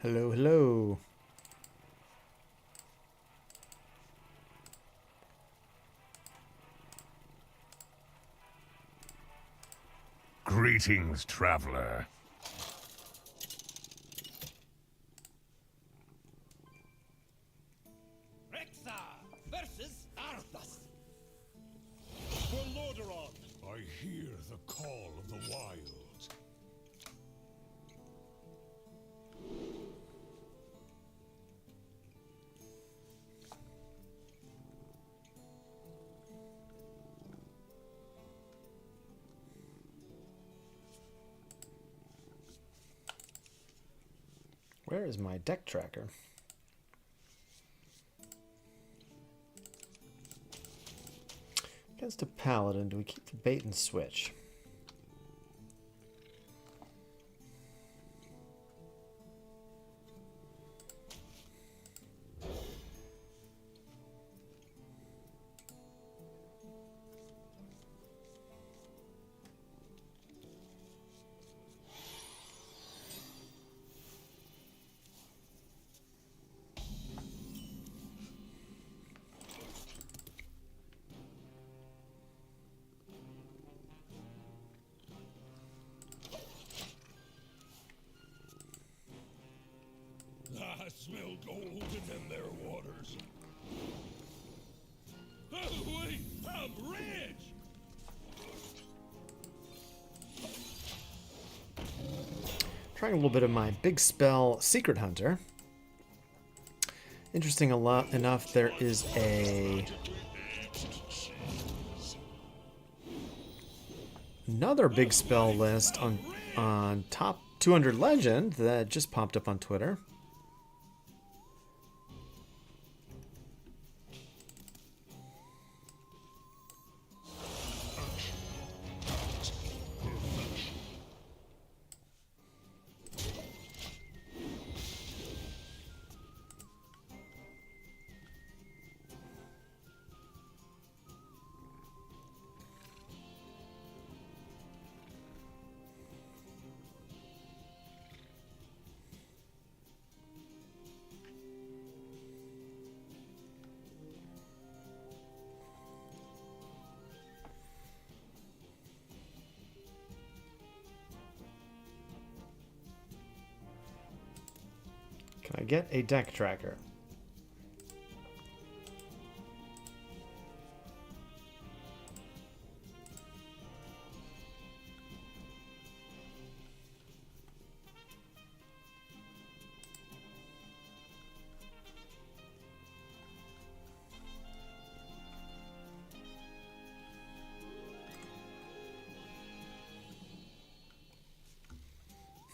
Hello, hello. Greetings, traveler. Rexxar versus Arthas. For Lordaeron. I hear the call of the wild. Where is my deck tracker? Against a paladin, do we keep the bait and switch? I smell gold in their waters. Oh, wait, I'm rich! Trying a little bit of my big spell Secret Hunter. Interesting enough, there is another big spell list on top 200 legend that just popped up on Twitter. Can I get a deck tracker?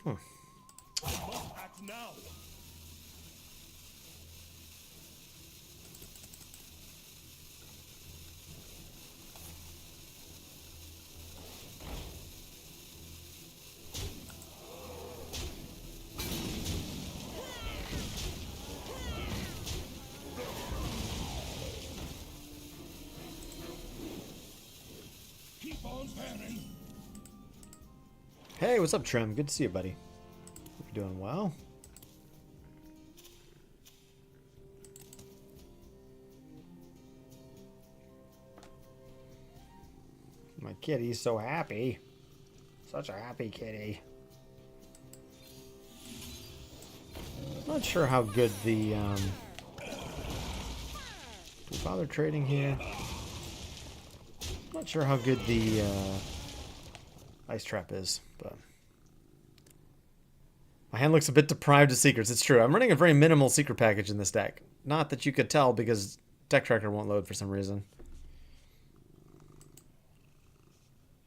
I must act now. Keep on fanning. Hey, what's up, Trim? Good to see you, buddy. Hope you're doing well. My kitty's so happy. Such a happy kitty. Not sure how good the do we bother trading here? Not sure how good the ice trap is, but my hand looks a bit deprived of secrets. It's true. I'm running a very minimal secret package in this deck. Not that you could tell because deck tracker won't load for some reason.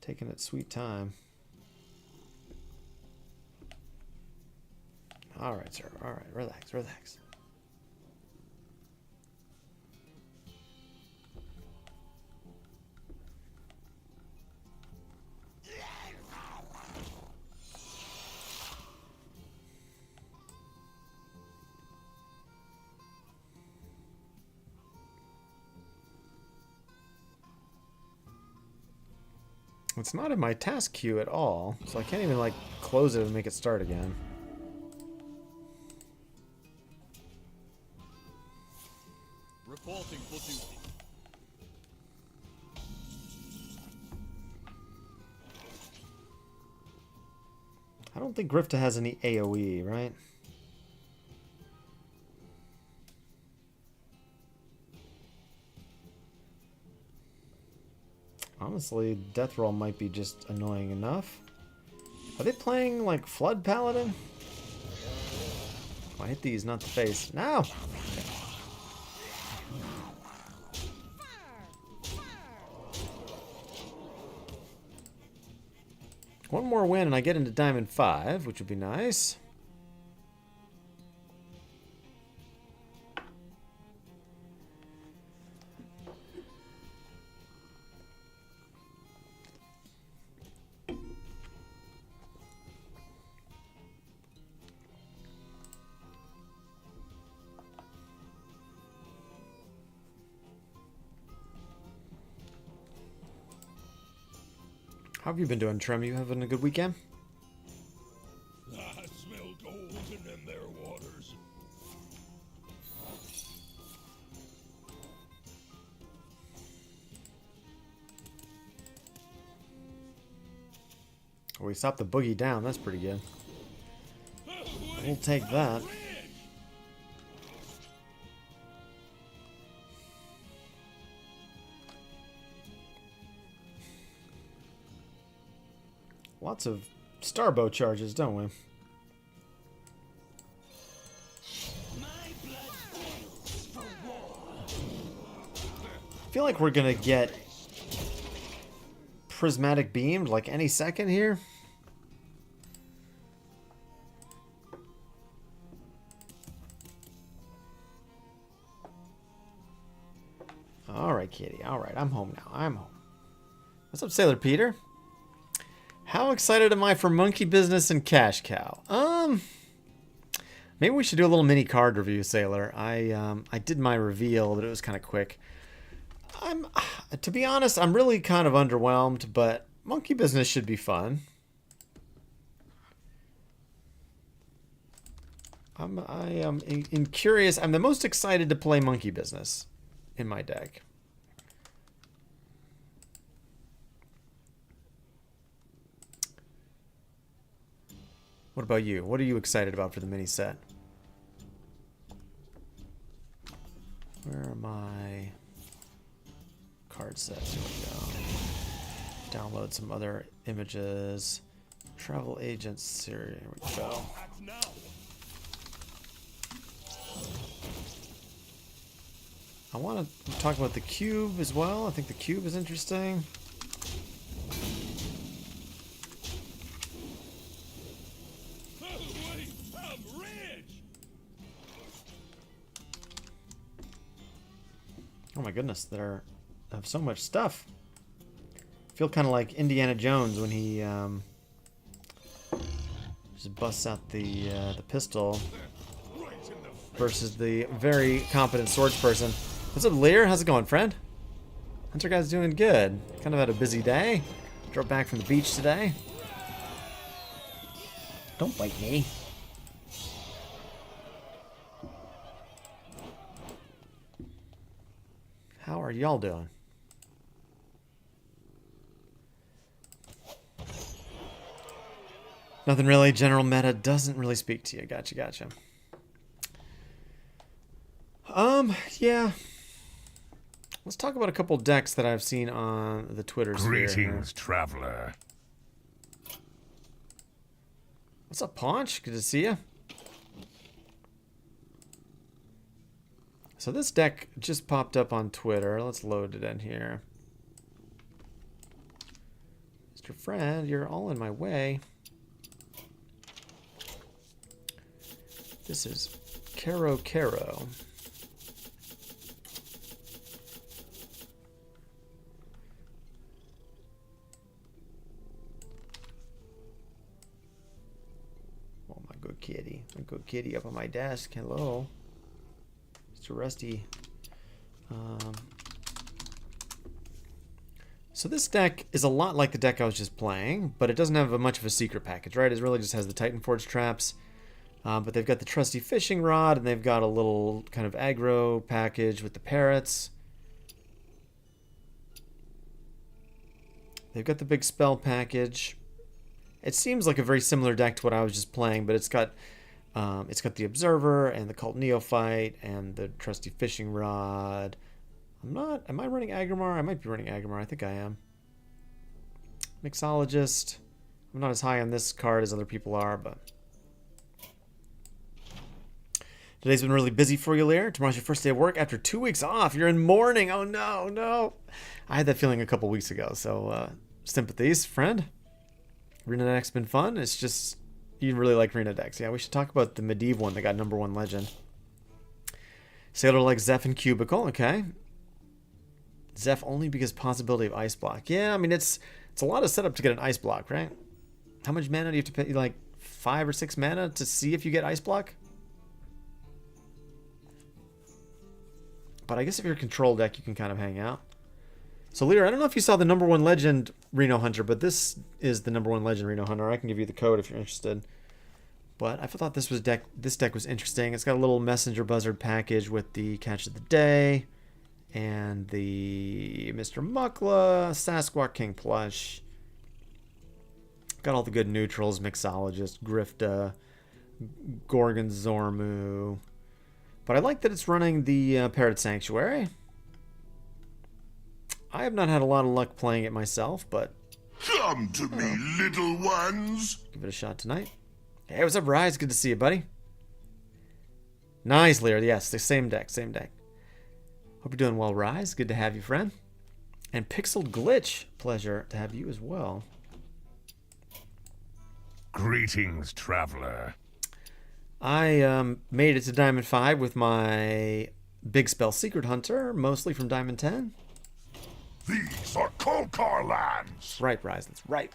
Taking its sweet time. All right, sir. All right, relax, relax. It's not in my task queue at all, so I can't even like close it and make it start again. I don't think Grifta has any AoE, right? Honestly, Death Roll might be just annoying enough. Are they playing like Flood Paladin? Oh, I hit these, not the face. No! One more win and I get into Diamond 5, which would be nice. How have you been doing, Trem? You having a good weekend? I smell gold in them there waters. We stopped the boogie down. That's pretty good. We'll take that. Lots of starbow charges, don't we? I feel like we're gonna get prismatic beamed like any second here. Alright, kitty. Alright, I'm home now. I'm home. What's up, Sailor Peter? How excited am I for Monkey Business and Cash Cow? Maybe we should do a little mini card review, Sailor. I did my reveal, but it was kind of quick. To be honest, I'm really kind of underwhelmed, but Monkey Business should be fun. I am curious. I'm the most excited to play Monkey Business in my deck. What about you? What are you excited about for the mini set? Where are my card sets? Here we go. Download some other images. Travel Agent series. Here we go. I want to talk about the cube as well. I think the cube is interesting. Oh my goodness, there have so much stuff. I feel kind of like Indiana Jones when he just busts out the pistol versus the very competent swords person. What's up, Lear? How's it going, friend? Hunter guy's doing good. Kind of had a busy day. Drove back from the beach today. Don't bite me. How are y'all doing? Nothing really. General meta doesn't really speak to you. Gotcha. Yeah. Let's talk about a couple decks that I've seen on the Twitter sphere. Greetings, traveler. What's up, Paunch? Good to see you. So this deck just popped up on Twitter. Let's load it in here. Mr. Friend, you're all in my way. This is Caro Caro. Oh, my good kitty. My good kitty up on my desk. Hello. Mr. Rusty. So this deck is a lot like the deck I was just playing, but it doesn't have much of a secret package, right? It really just has the Titan Forge traps, but they've got the trusty fishing rod, and they've got a little kind of aggro package with the parrots. They've got the big spell package, It seems like a very similar deck to what I was just playing, but it's got the Observer and the Cult Neophyte and the trusty Fishing Rod. Am I running Agrimar? I might be running Agrimar. I think I am. Mixologist. I'm not as high on this card as other people are, but today's been really busy for you, Lear. Tomorrow's your first day of work after 2 weeks off. You're in mourning. Oh, no, no. I had that feeling a couple weeks ago, so sympathies, friend. Reno deck's been fun. It's just, you really like Reno decks. Yeah, we should talk about the Medivh one that got #1 legend. Sailor like Zeph and Cubicle, okay. Zeph only because possibility of Ice Block. Yeah, I mean, it's a lot of setup to get an Ice Block, right? How much mana do you have to pay? Like 5 or 6 mana to see if you get Ice Block? But I guess if you're a control deck, you can kind of hang out. So, Lear, I don't know if you saw the #1 legend Reno Hunter, but this is the #1 legend Reno Hunter. I can give you the code if you're interested. But I thought this deck was interesting. It's got a little Messenger Buzzard package with the Catch of the Day and the Mr. Mukla Sasquatch King plush. Got all the good neutrals: Mixologist, Grifta, Gorgon Zormu. But I like that it's running the Parrot Sanctuary. I have not had a lot of luck playing it myself, but Come to me, little ones. give it a shot tonight. Hey, what's up, Rise? Good to see you, buddy. Nice, Lear. Yes, the same deck, same deck. Hope you're doing well, Rise. Good to have you, friend. And Pixel Glitch, pleasure to have you as well. Greetings, traveler. I made it to Diamond 5 with my Big Spell Secret Hunter, mostly from Diamond 10. These are Kolkar lands. That's right, Rise. That's right.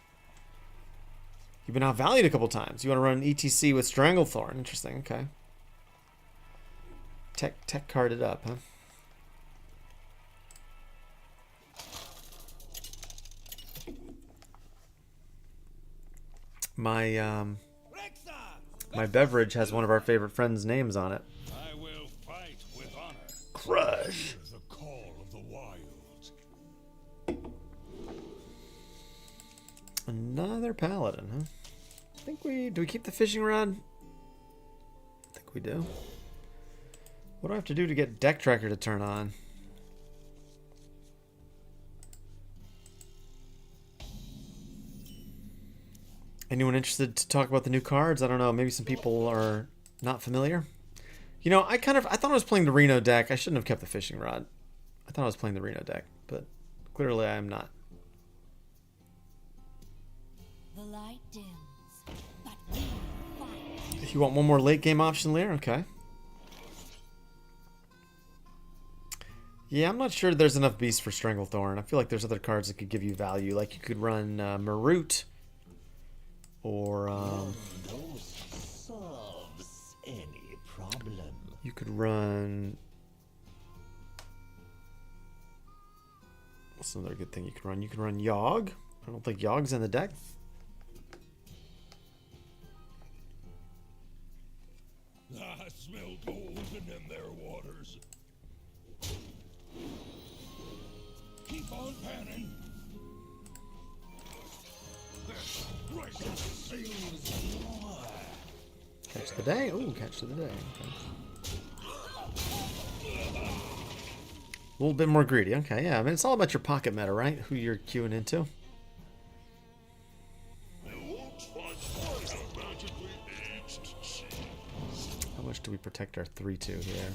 You've been outvalued a couple times. You want to run an ETC with Stranglethorn. Interesting. Okay. Tech carded up, huh? My beverage has one of our favorite friends' names on it. I will fight with honor. Crush. The call of the wilds. Another paladin, huh? Do we keep the fishing rod? I think we do. What do I have to do to get Deck Tracker to turn on? Anyone interested to talk about the new cards? I don't know. Maybe some people are not familiar. You know, I thought I was playing the Reno deck. I shouldn't have kept the fishing rod. I thought I was playing the Reno deck, but clearly I am not. The light dims, but we fight. You want one more late game option, Lear? Okay. Yeah, I'm not sure there's enough beasts for Stranglethorn. I feel like there's other cards that could give you value. Like you could run Marut. Or solves any problem. you could run. What's another good thing you could run? You could run Yogg. I don't think Yogg's in the deck. I smell golden in their waters. Keep on panning. Catch the day. Ooh, catch of the day. Okay. A little bit more greedy. Okay, yeah. I mean, it's all about your pocket meta, right? Who you're queuing into. How much do we protect our 3/2 here?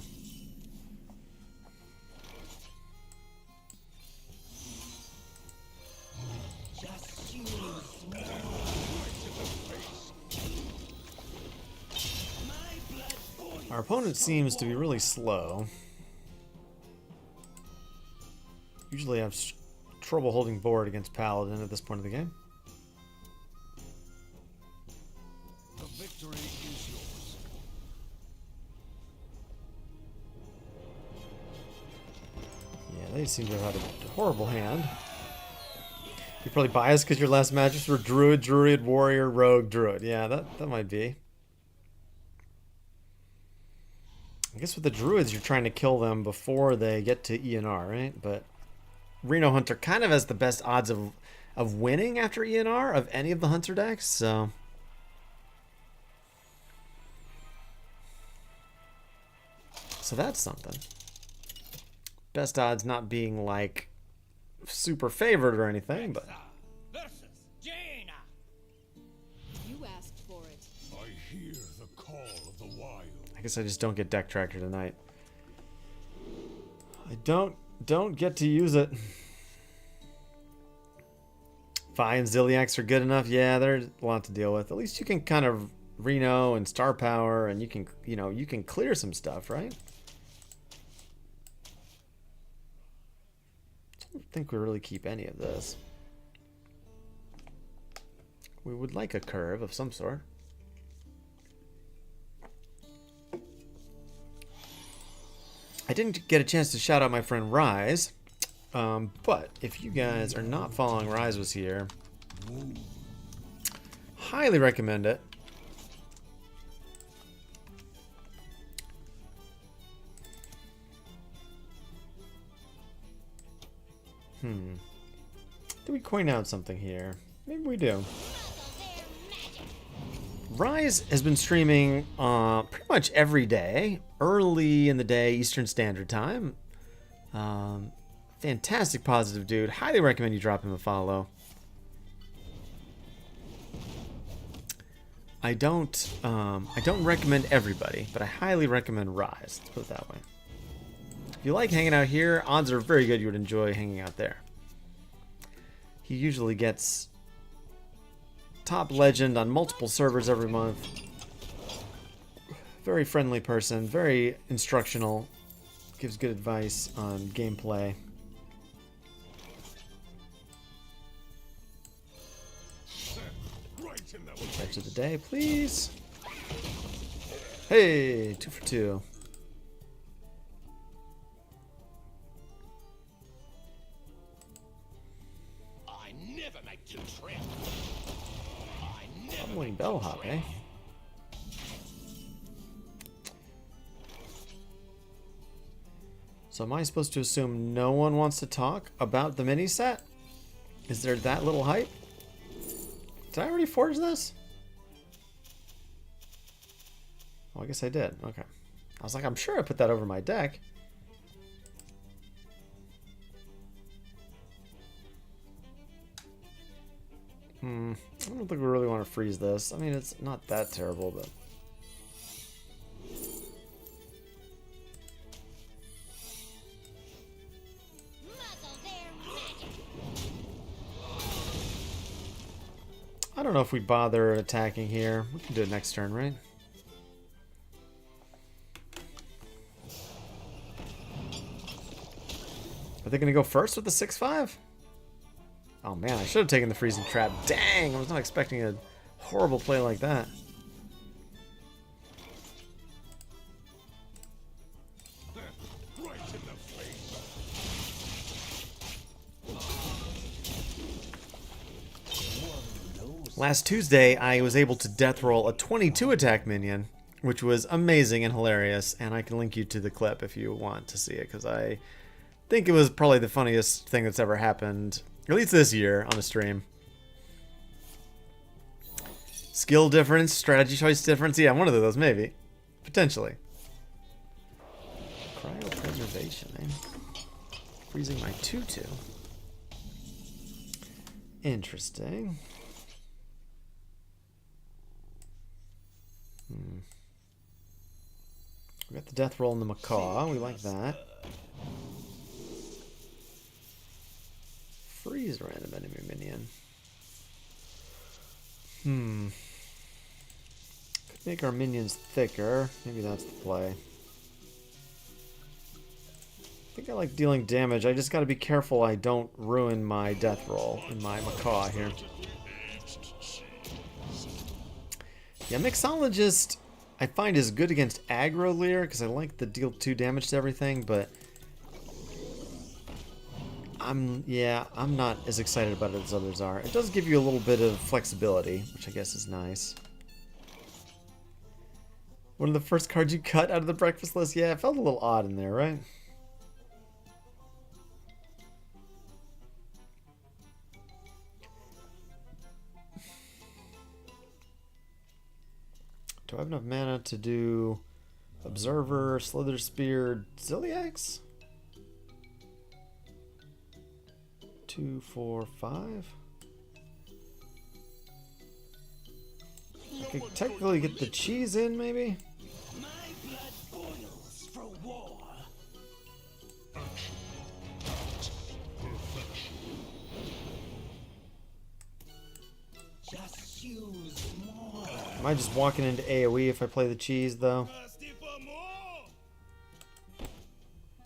Our opponent seems to be really slow. Usually I have trouble holding board against Paladin at this point of the game. The victory is yours. Yeah, they seem to have had a horrible hand. You're probably biased because your last matches were Druid, Warrior, Rogue, Druid. Yeah, that might be. I guess with the Druids, you're trying to kill them before they get to ENR, right? But Reno Hunter kind of has the best odds of of winning after ENR of any of the Hunter decks, so... So that's something. Best odds not being, like, super favored or anything, but... Versus Jaina. You asked for it. I hear the call of the wild. I guess I just don't get Deck Tracker tonight. I don't get to use it. Vi and Ziliax are good enough. Yeah, there's a lot to deal with. At least you can kind of Reno and Star Power, and you can, you know, you can clear some stuff, right? I don't think we really keep any of this. We would like a curve of some sort. I didn't get a chance to shout out my friend Rise, but if you guys are not following Rise Was Here, highly recommend it. Do we coin out something here? Maybe we do. Rise has been streaming pretty much every day, early in the day, Eastern Standard Time. Fantastic, positive dude. Highly recommend you drop him a follow. I don't recommend everybody, but I highly recommend Rise. Let's put it that way. If you like hanging out here, odds are very good you would enjoy hanging out there. He usually gets top legend on multiple servers every month. Very friendly person, very instructional, gives good advice on gameplay. Catch of the day, please. Hey, 2 for 2. I never make the trip. Bubbling Bellhop, eh? So am I supposed to assume no one wants to talk about the mini set? Is there that little hype? Did I already forge this? Oh, I guess I did. Okay. I was like, I'm sure I put that over my deck. I don't think we really want to freeze this. I mean, it's not that terrible, but... I don't know if we bother attacking here. We can do it next turn, right? Are they going to go first with the 6-5? Oh man, I should have taken the freezing trap. Dang, I was not expecting a horrible play like that. Right in the face. Last Tuesday, I was able to death roll a 22 attack minion, which was amazing and hilarious, and I can link you to the clip if you want to see it, because I think it was probably the funniest thing that's ever happened, at least this year, on a stream. Skill difference, strategy choice difference, yeah, one of those, maybe. Potentially. Cryopreservation, eh? Freezing my 2-2. Interesting. We got the death roll in the macaw. We like that. Freeze random enemy minion. Could make our minions thicker. Maybe that's the play. I think I like dealing damage. I just gotta be careful I don't ruin my death roll in my macaw here. Yeah, Mixologist I find is good against aggro Leer because I like the deal 2 damage to everything, but I'm not as excited about it as others are. It does give you a little bit of flexibility, which I guess is nice. One of the first cards you cut out of the breakfast list? Yeah, it felt a little odd in there, right? Do I have enough mana to do Observer, Slither Spear, Ziliax? 2, 4, 5. I could technically get the cheese in, maybe? My blood boils for war. Just use more. Am I just walking into AoE if I play the cheese, though? Thirsty for more!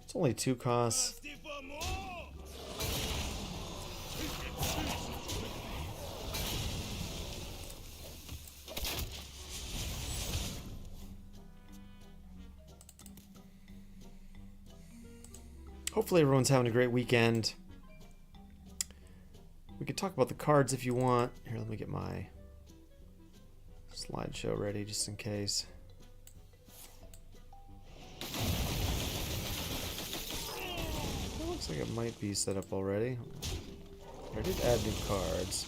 It's only 2 costs. Thirsty for more! Hopefully everyone's having a great weekend. We could talk about the cards if you want. Here, let me get my slideshow ready just in case. It looks like it might be set up already. I did add new cards.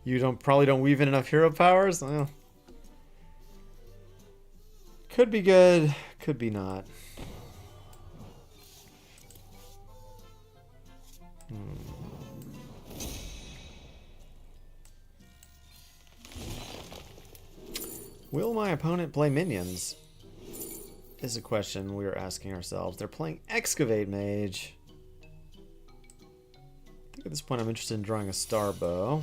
You probably don't weave in enough hero powers? Well, could be good, could be not. Will my opponent play minions? Is a question we are asking ourselves. They're playing Excavate Mage. I think at this point I'm interested in drawing a Star Bow.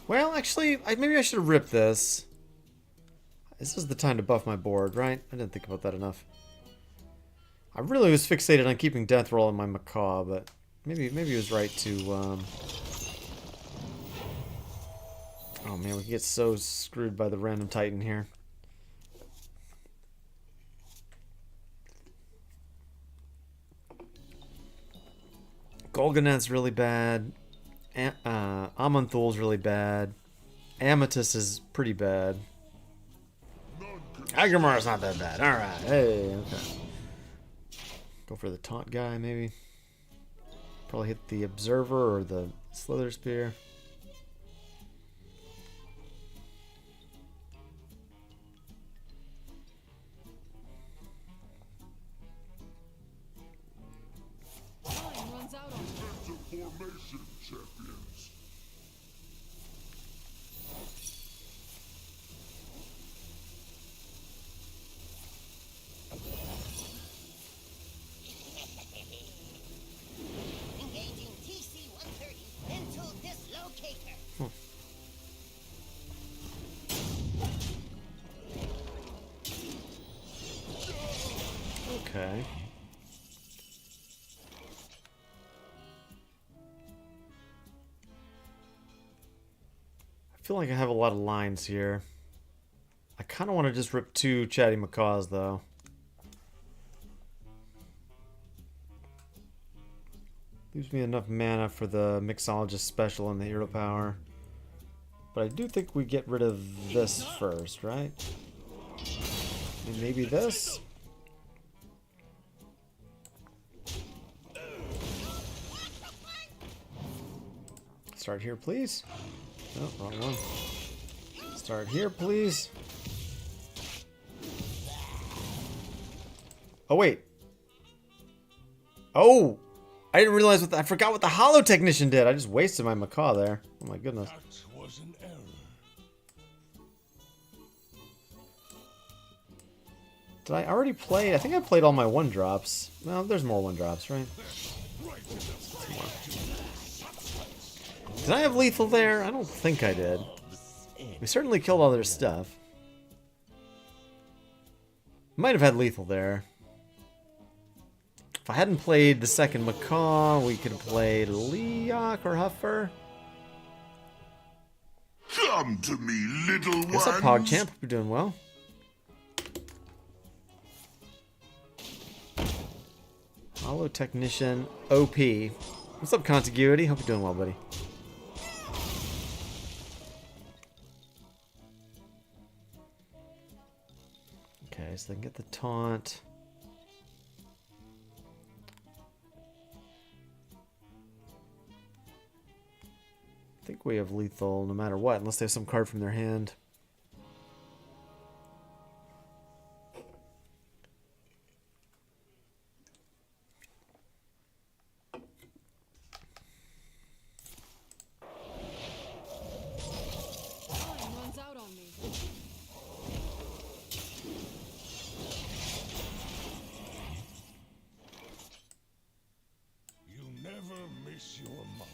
Well, actually, maybe I should have ripped this. This is the time to buff my board, right? I didn't think about that enough. I really was fixated on keeping Death Roll in my Macaw, but maybe it was right to... Oh man, we can get so screwed by the random Titan here. Golganeth's really bad. Aman'Thul's really bad. Amethyst is pretty bad. Agrimar's not that bad. Alright, hey, okay. Go for the taunt guy, maybe. Probably hit the Observer or the Slither Spear. Time runs out on Into formation, champions. Engaging TC-130 into dislocator. Okay. I feel like I have a lot of lines here. I kind of want to just rip 2 Chatty Macaws, though. Leaves me enough mana for the Mixologist special and the hero power. But I do think we get rid of this first, right? And maybe this? Start here, please. Oh, wrong one. Start here, please. Oh, wait. Oh! I didn't realize I forgot what the Hollow Technician did. I just wasted my Macaw there. Oh my goodness. That was an error. Did I already play? I think I played all my 1-drops. Well, there's more 1-drops, right? Did I have lethal there? I don't think I did. We certainly killed all their stuff. Might have had lethal there. If I hadn't played the second Macaw, we could have played Leok or Huffer. Come to me, little ones. What's up, PogChamp? Hope you're doing well. Hollow Technician OP. What's up, Contiguity? Hope you're doing well, buddy. so they can get the taunt. I think we have lethal no matter what, unless they have some card from their hand. Time runs out on me. You never miss your mark.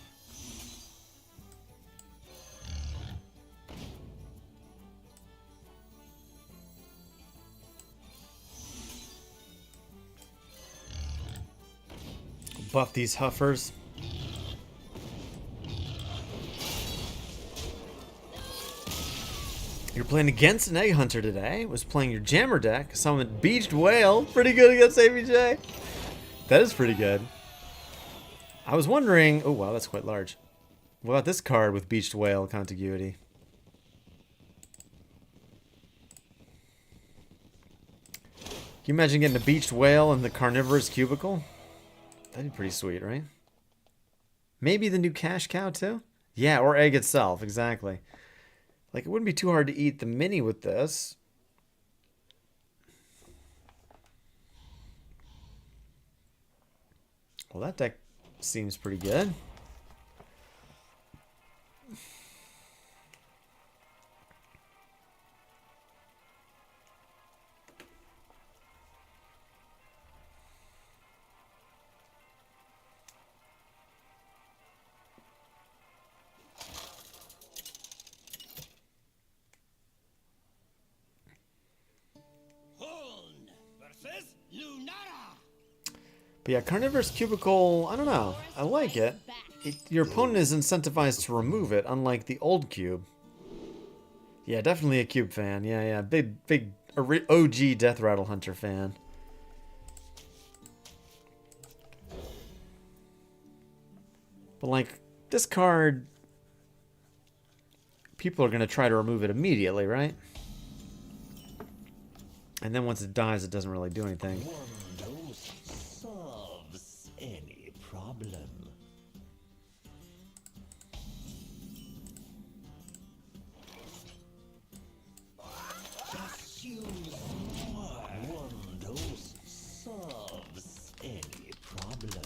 Buff these Huffers. You're playing against an Egg Hunter today. Was playing your Jammer deck. Summoned Beached Whale. Pretty good against ABJ. That is pretty good. I was wondering... Oh, wow, that's quite large. What about this card with Beached Whale contiguity? Can you imagine getting a Beached Whale in the Carnivorous Cubicle? That'd be pretty sweet, right? Maybe the new Cash Cow, too? Yeah, or Egg itself, exactly. Like, it wouldn't be too hard to eat the mini with this. Well, that deck seems pretty good. Horn versus Lunara. But yeah, Carnivorous Cubicle, I don't know. I like it. Your opponent is incentivized to remove it, unlike the old cube. Yeah, definitely a cube fan. Yeah, yeah. Big OG Death Rattle Hunter fan. But like, this card, people are going to try to remove it immediately, right? And then once it dies, it doesn't really do anything. One dose solves any problem. Just use more. One dose solves any problem.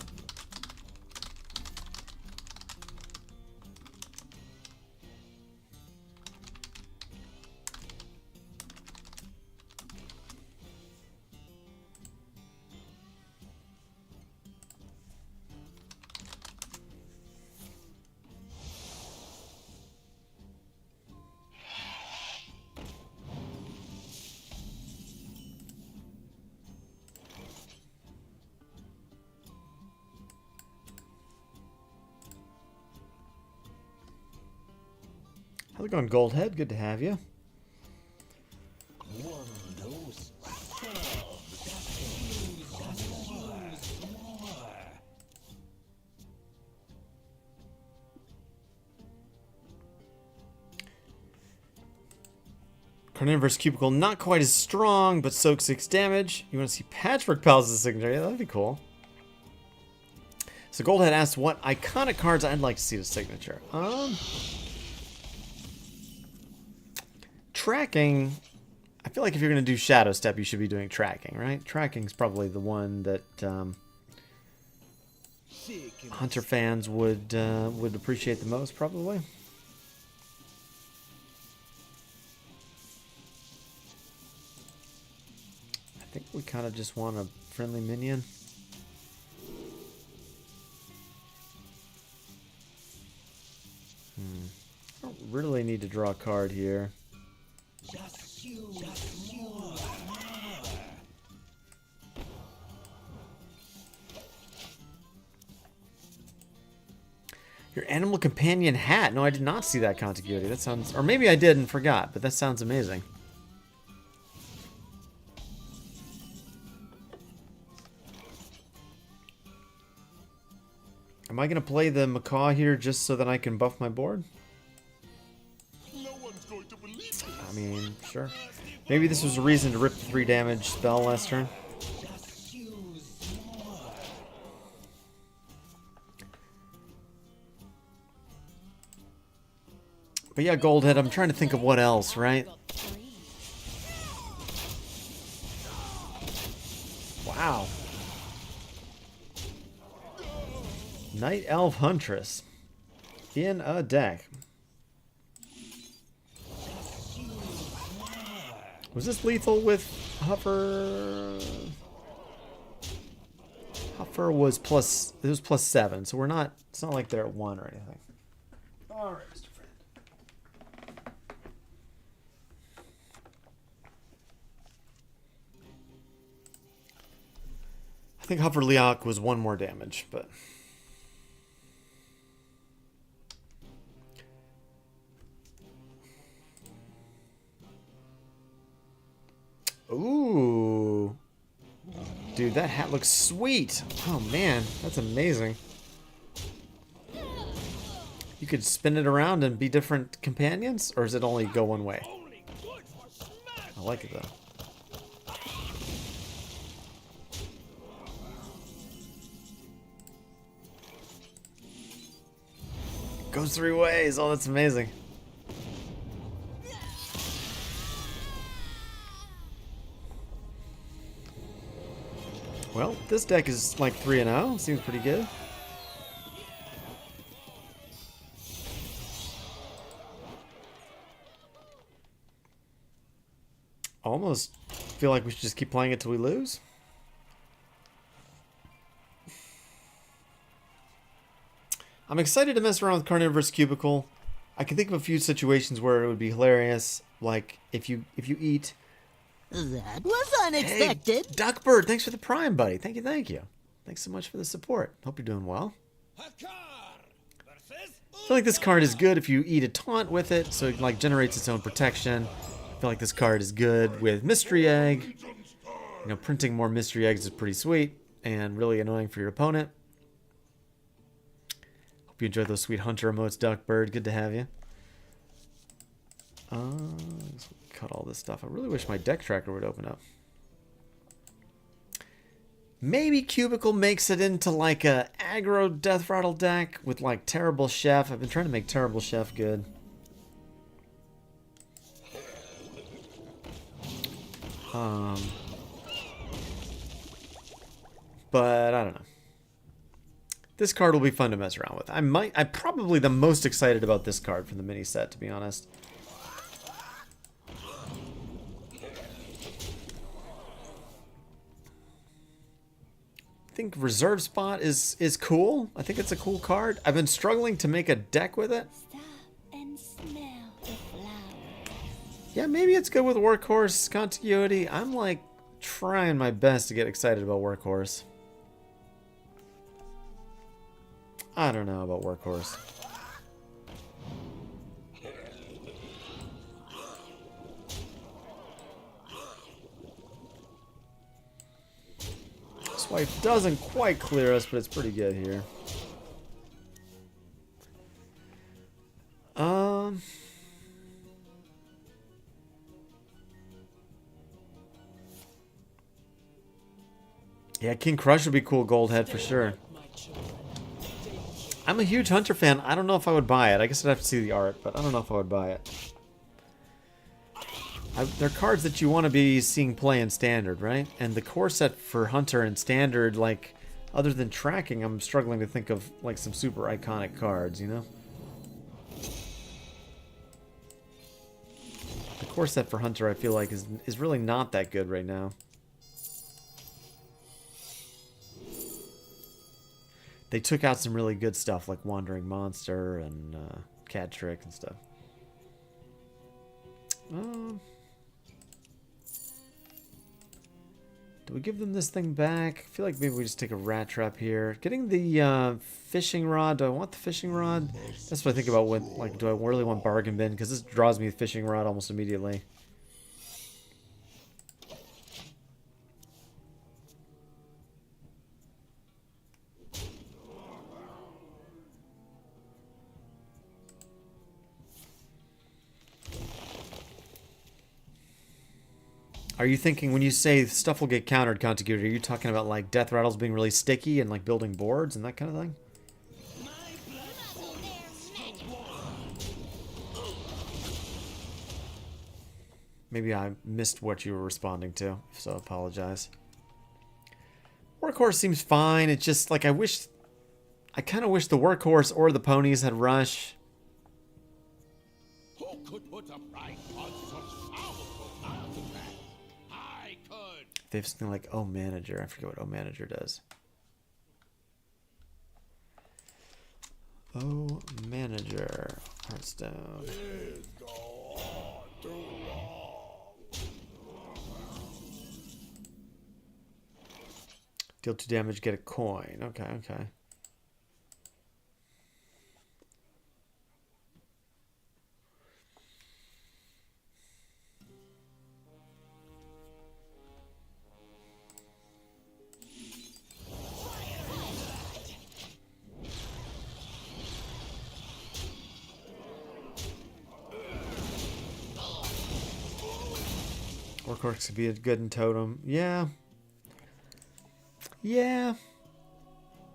How's it going, Goldhead? Good to have you. One dose solves. Just use more. Carnivorous Cubicle, not quite as strong, but soak 6 damage. You want to see Patchwork Palace's signature? Yeah, that'd be cool. So Goldhead asked what iconic cards I'd like to see the signature. Tracking. I feel like if you're going to do Shadow Step, you should be doing tracking, right? Tracking's probably the one that Hunter fans would appreciate the most, probably. I think we kind of just want a friendly minion. I don't really need to draw a card here. Just use more. Your animal companion hat. No, I did not see that contiguity. That sounds... Or maybe I did and forgot, but that sounds amazing. Am I going to play the macaw here just so that I can buff my board? No one's going to believe it. I mean, sure. Maybe this was a reason to rip the 3 damage spell last turn. But yeah, Goldhead, I'm trying to think of what else, right? Wow. Night Elf Huntress in a deck. Was this lethal with Huffer? Huffer was plus, it was plus 7, so we're not, it's not like they're at 1 or anything. Alright, Mr. Friend. I think Huffer Leok was 1 more damage, but... Ooh. Dude, that hat looks sweet. Oh man, that's amazing. You could spin it around and be different companions? Or does it only go one way? I like it though. Goes 3 ways. Oh, that's amazing. Well, this deck is like 3-0. Seems pretty good. Almost feel like we should just keep playing it till we lose. I'm excited to mess around with Carnivorous Cubicle. I can think of a few situations where it would be hilarious, like if you eat. That was unexpected. Hey, Duckbird, thanks for the Prime, buddy. Thank you, thank you. Thanks so much for the support. Hope you're doing well. I feel like this card is good if you eat a taunt with it, so it like generates its own protection. I feel like this card is good with Mystery Egg. You know, printing more Mystery Eggs is pretty sweet and really annoying for your opponent. Hope you enjoyed those sweet Hunter emotes, Duckbird. Good to have you. Let's cut all this stuff. I really wish my deck tracker would open up. Maybe Cubicle makes it into like a aggro Death Rattle deck with like Terrible Chef. I've been trying to make Terrible Chef good. But I don't know. This card will be fun to mess around with. I'm probably the most excited about this card from the mini set, to be honest. I think Reserve Spot is cool. I think it's a cool card. I've been struggling to make a deck with it. Stop and smell the flowers. Yeah, maybe it's good with Workhorse Contiguity. I'm like trying my best to get excited about Workhorse. I don't know about Workhorse. Swipe doesn't quite clear us, but it's pretty good here. Yeah, King Crush would be cool Goldhead for sure. I'm a huge Hunter fan. I don't know if I would buy it. I guess I'd have to see the art, but I don't know if I would buy it. They're cards that you want to be seeing play in Standard, right? And the core set for Hunter in Standard, like, other than tracking, I'm struggling to think of, like, some super iconic cards, you know? The core set for Hunter, I feel like, is really not that good right now. They took out some really good stuff, like Wandering Monster and Cat Trick and stuff. Do we give them this thing back? I feel like maybe we just take a Rat Trap here. Getting the Fishing Rod. Do I want the Fishing Rod? That's what I think about when, like, do I really want Bargain Bin? Because this draws me the Fishing Rod almost immediately. Are you thinking when you say stuff will get countered, Contiguity, are you talking about like death rattles being really sticky and like building boards and that kind of thing? Maybe I missed what you were responding to, so I apologize. Workhorse seems fine. It's just like I kind of wish the workhorse or the ponies had rush. Who could put a price on such powerful artifacts? I could. They have something like Oh Manager. I forget what Oh Manager does. Oh Manager. Hearthstone. Deal 2 damage, get a coin. Okay, okay. Workhorse could be a good in totem. Yeah. Yeah.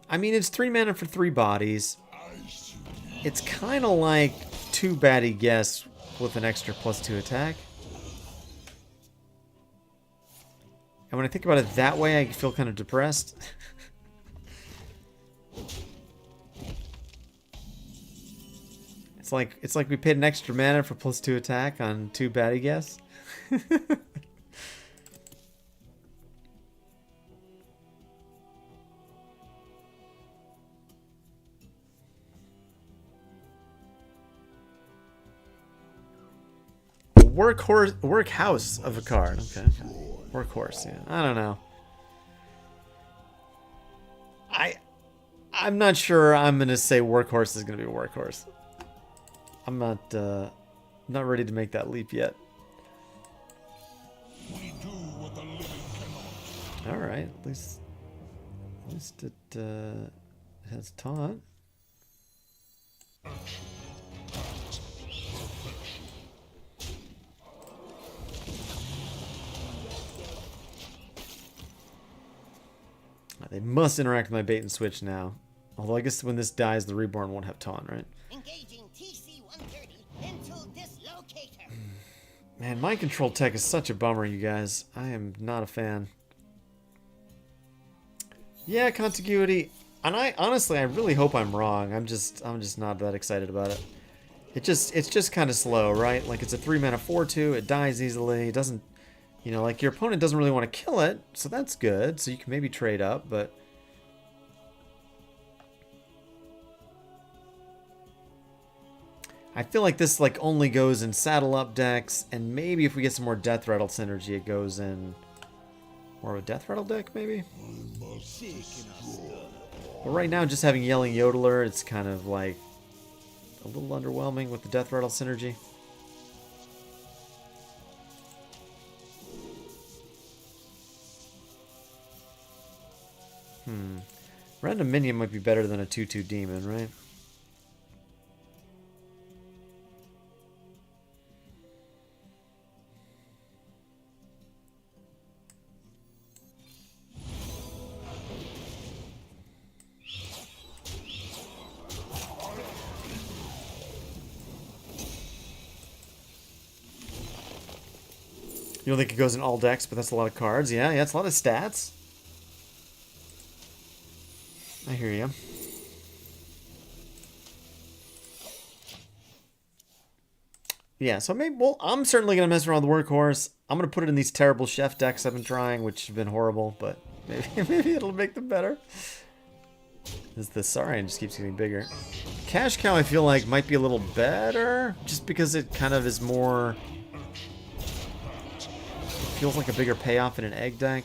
I mean, it's 3 mana for 3 bodies. It's kind of like 2 baddie guess with an extra +2 attack. And when I think about it that way, I feel kind of depressed. It's like we paid an extra mana for +2 attack on 2 baddie guess. Workhouse of a card. Okay, okay. Workhorse, yeah. I don't know. I'm not sure I'm gonna say workhorse is gonna be a workhorse. I'm not ready to make that leap yet. We do what the living cannot. Alright, at least it has taunt. They must interact with my bait and switch now. Although I guess when this dies, the reborn won't have taunt, right? Engaging TC-130 into dislocator. Man, mind control tech is such a bummer, you guys. I am not a fan. Yeah, contiguity. And I honestly, I really hope I'm wrong. I'm just not that excited about it. It's just kind of slow, right? Like it's a 3 mana 4/2. It dies easily. It doesn't. You know, like your opponent doesn't really want to kill it, so that's good. So you can maybe trade up, but I feel like this like only goes in saddle up decks, and maybe if we get some more Death Rattle synergy, it goes in more of a Death Rattle deck, maybe. But right now, just having Yelling Yodeler, it's kind of like a little underwhelming with the Death Rattle synergy. Random minion might be better than a 2/2 demon, right? You don't think it goes in all decks, but that's a lot of cards. Yeah, it's a lot of stats. I hear you. Yeah, so maybe, well, I'm certainly going to mess around with the workhorse. I'm going to put it in these terrible chef decks I've been trying, which have been horrible, but maybe it'll make them better. The Saurian just keeps getting bigger. Cash Cow, I feel like, might be a little better, just because it kind of is more... It feels like a bigger payoff in an egg deck.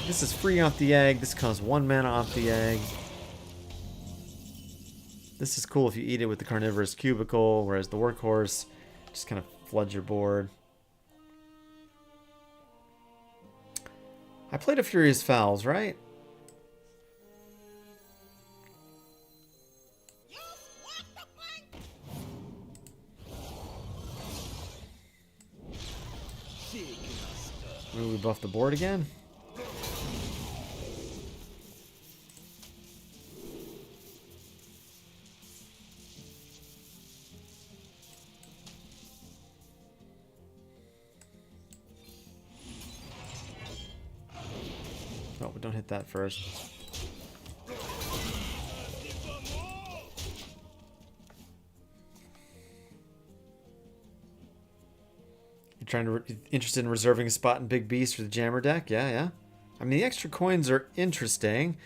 This is free off the egg. This costs 1 mana off the egg. This is cool if you eat it with the Carnivorous Cubicle, whereas the Workhorse just kind of floods your board. I played a Furious Fowls, right? Maybe we buff the board again? Oh, we don't hit that first. Interested in reserving a spot in Big Beast for the Jammer deck? Yeah, yeah. I mean, the extra coins are interesting.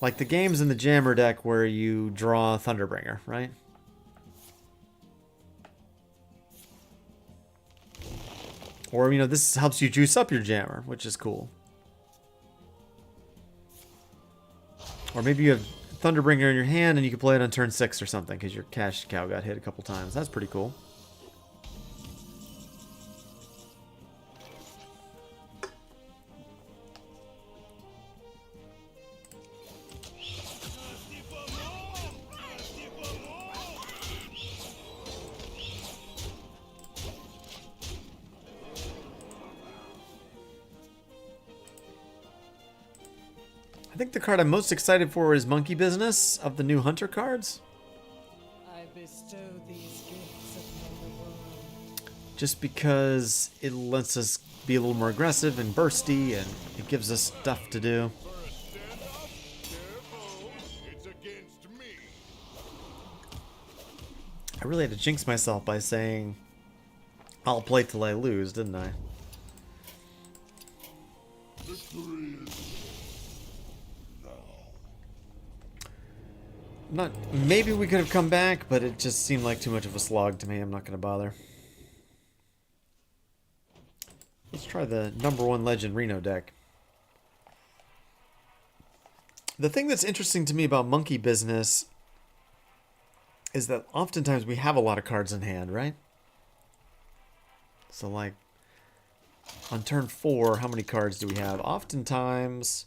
Like the games in the Jammer deck where you draw Thunderbringer, right? Or, you know, this helps you juice up your Jammer, which is cool. Or maybe you have Thunderbringer in your hand and you can play it on turn 6 or something because your Cash Cow got hit a couple times. That's pretty cool. I think the card I'm most excited for is Monkey Business of the new Hunter cards. I bestow these gifts upon the world. Just because it lets us be a little more aggressive and bursty, and it gives us stuff to do. First stand up, careful, it's against me. I really had to jinx myself by saying, I'll play till I lose, didn't I? Victory is Not. Maybe we could have come back, but it just seemed like too much of a slog to me. I'm not going to bother. Let's try the #1 Legend Reno deck. The thing that's interesting to me about Monkey Business is that oftentimes we have a lot of cards in hand, right? So, like, on turn 4, how many cards do we have? Oftentimes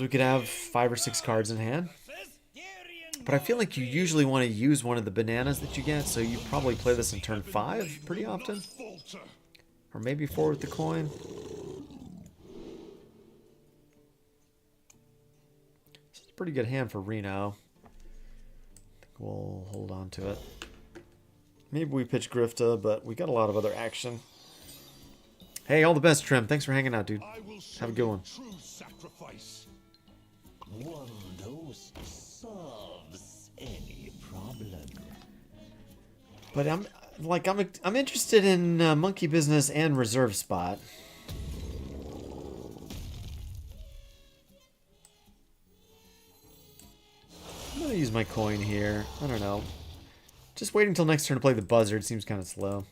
we could have 5 or 6 cards in hand. But I feel like you usually want to use one of the bananas that you get, so you probably play this in turn 5 pretty often. Or maybe 4 with the coin. This is a pretty good hand for Reno. I think we'll hold on to it. Maybe we pitch Grifta, but we got a lot of other action. Hey, all the best, Trim. Thanks for hanging out, dude. Have a good one. True sacrifice. One dose solves any problem. But I'm interested in Monkey Business and Reserve Spot. I'm gonna use my coin here. I don't know. Just waiting until next turn to play the Buzzard seems kind of slow.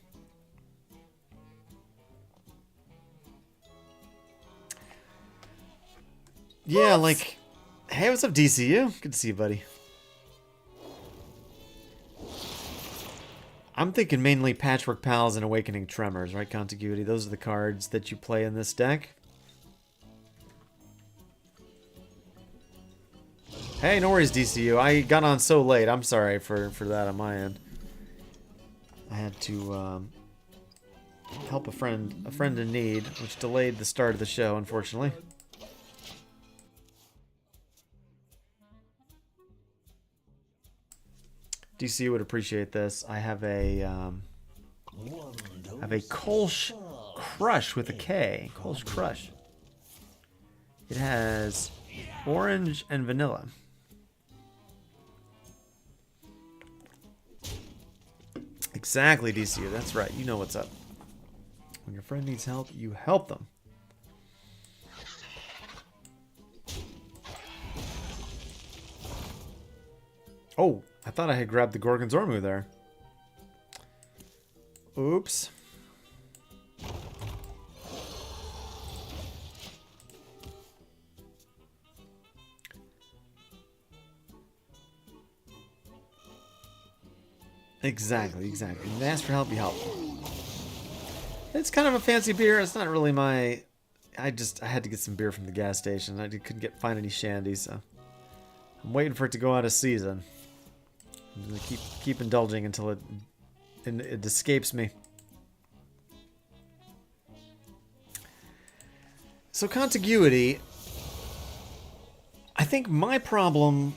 Yeah, like, hey, what's up, DCU? Good to see you, buddy. I'm thinking mainly Patchwork Pals and Awakening Tremors, right, Contiguity? Those are the cards that you play in this deck. Hey, no worries, DCU. I got on so late. I'm sorry for that on my end. I had to help a friend in need, which delayed the start of the show, unfortunately. DC would appreciate this. I have a Kolsch Crush with a K. Kolsch Crush. It has orange and vanilla. Exactly, DCU. That's right. You know what's up. When your friend needs help, you help them. Oh, I thought I had grabbed the Gorgon Zormu there. Oops. Exactly. When you ask for help, you help. It's kind of a fancy beer. It's not really my... I had to get some beer from the gas station. I couldn't find any shandy, so... I'm waiting for it to go out of season. I'm gonna keep indulging until it escapes me. So contiguity, I think my problem,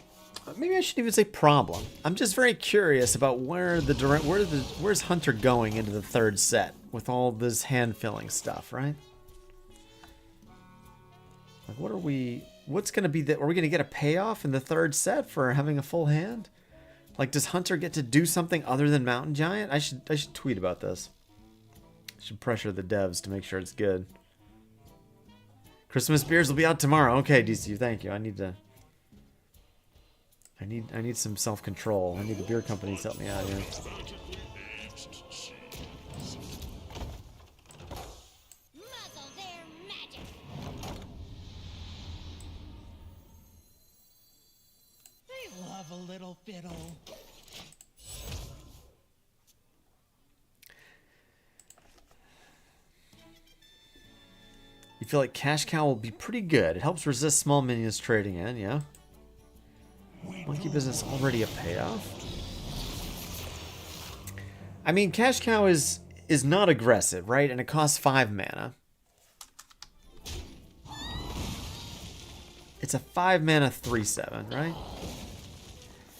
maybe I shouldn't even say problem. I'm just very curious about where's Hunter going into the third set with all this hand filling stuff, right? Like, what's going to be are we going to get a payoff in the third set for having a full hand? Like, does Hunter get to do something other than Mountain Giant? I should tweet about this. I should pressure the devs to make sure it's good. Christmas beers will be out tomorrow. Okay, DC, thank you. I need some self-control. I need the beer companies to help me out here. Muzzle their magic. They love a little fiddle. You feel like Cash Cow will be pretty good. It helps resist small minions trading in, yeah? Monkey Business already a payoff? I mean, Cash Cow is not aggressive, right? And it costs 5 mana. It's a 5 mana 3/7, right?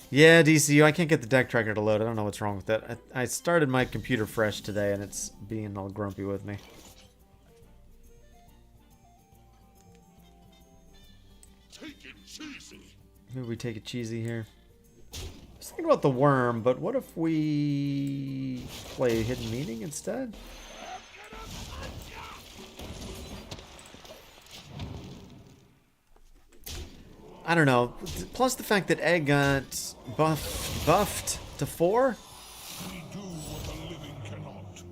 Yeah, DCU, I can't get the deck tracker to load. I don't know what's wrong with it. I started my computer fresh today and it's being all grumpy with me. Maybe we take it cheesy here. I was thinking about the worm, but what if we play Hidden Meaning instead? I don't know. Plus the fact that Egg got buffed to 4? We do what the living cannot.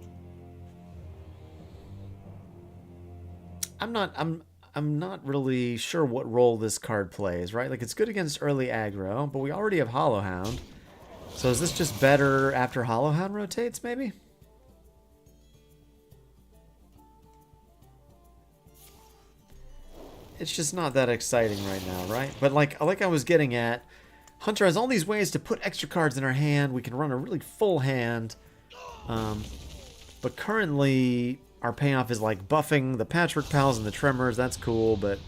I'm not really sure what role this card plays, right? Like, it's good against early aggro, but we already have Hollowhound. So is this just better after Hollowhound rotates, maybe? It's just not that exciting right now, right? But like I was getting at, Hunter has all these ways to put extra cards in our hand. We can run a really full hand. But currently, our payoff is like buffing the Patchwork Pals and the Tremors. That's cool, but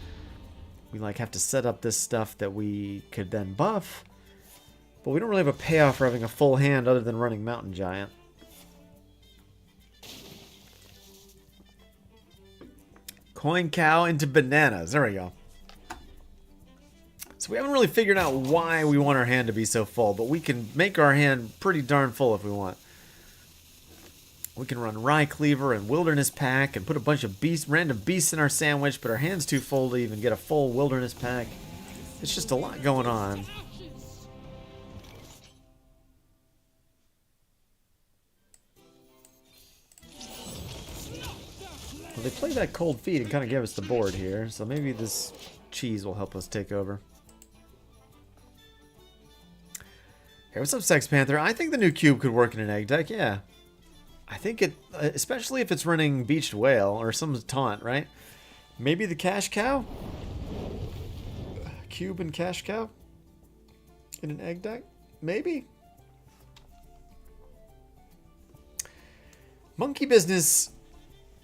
we like have to set up this stuff that we could then buff. But we don't really have a payoff for having a full hand other than running Mountain Giant. Coin Cow into bananas. There we go. So we haven't really figured out why we want our hand to be so full, but we can make our hand pretty darn full if we want. We can run Rye Cleaver and Wilderness Pack and put a bunch of random beasts in our sandwich, but our hand's too full to even get a full Wilderness Pack. It's just a lot going on. Well, they played that Cold Feet and kind of gave us the board here, so maybe this cheese will help us take over. Hey, what's up, Sex Panther? I think the new cube could work in an egg deck, yeah. I think it, especially if it's running Beached Whale or some taunt, right? Maybe the Cash Cow? Cube and Cash Cow? In an egg deck? Maybe? Monkey Business,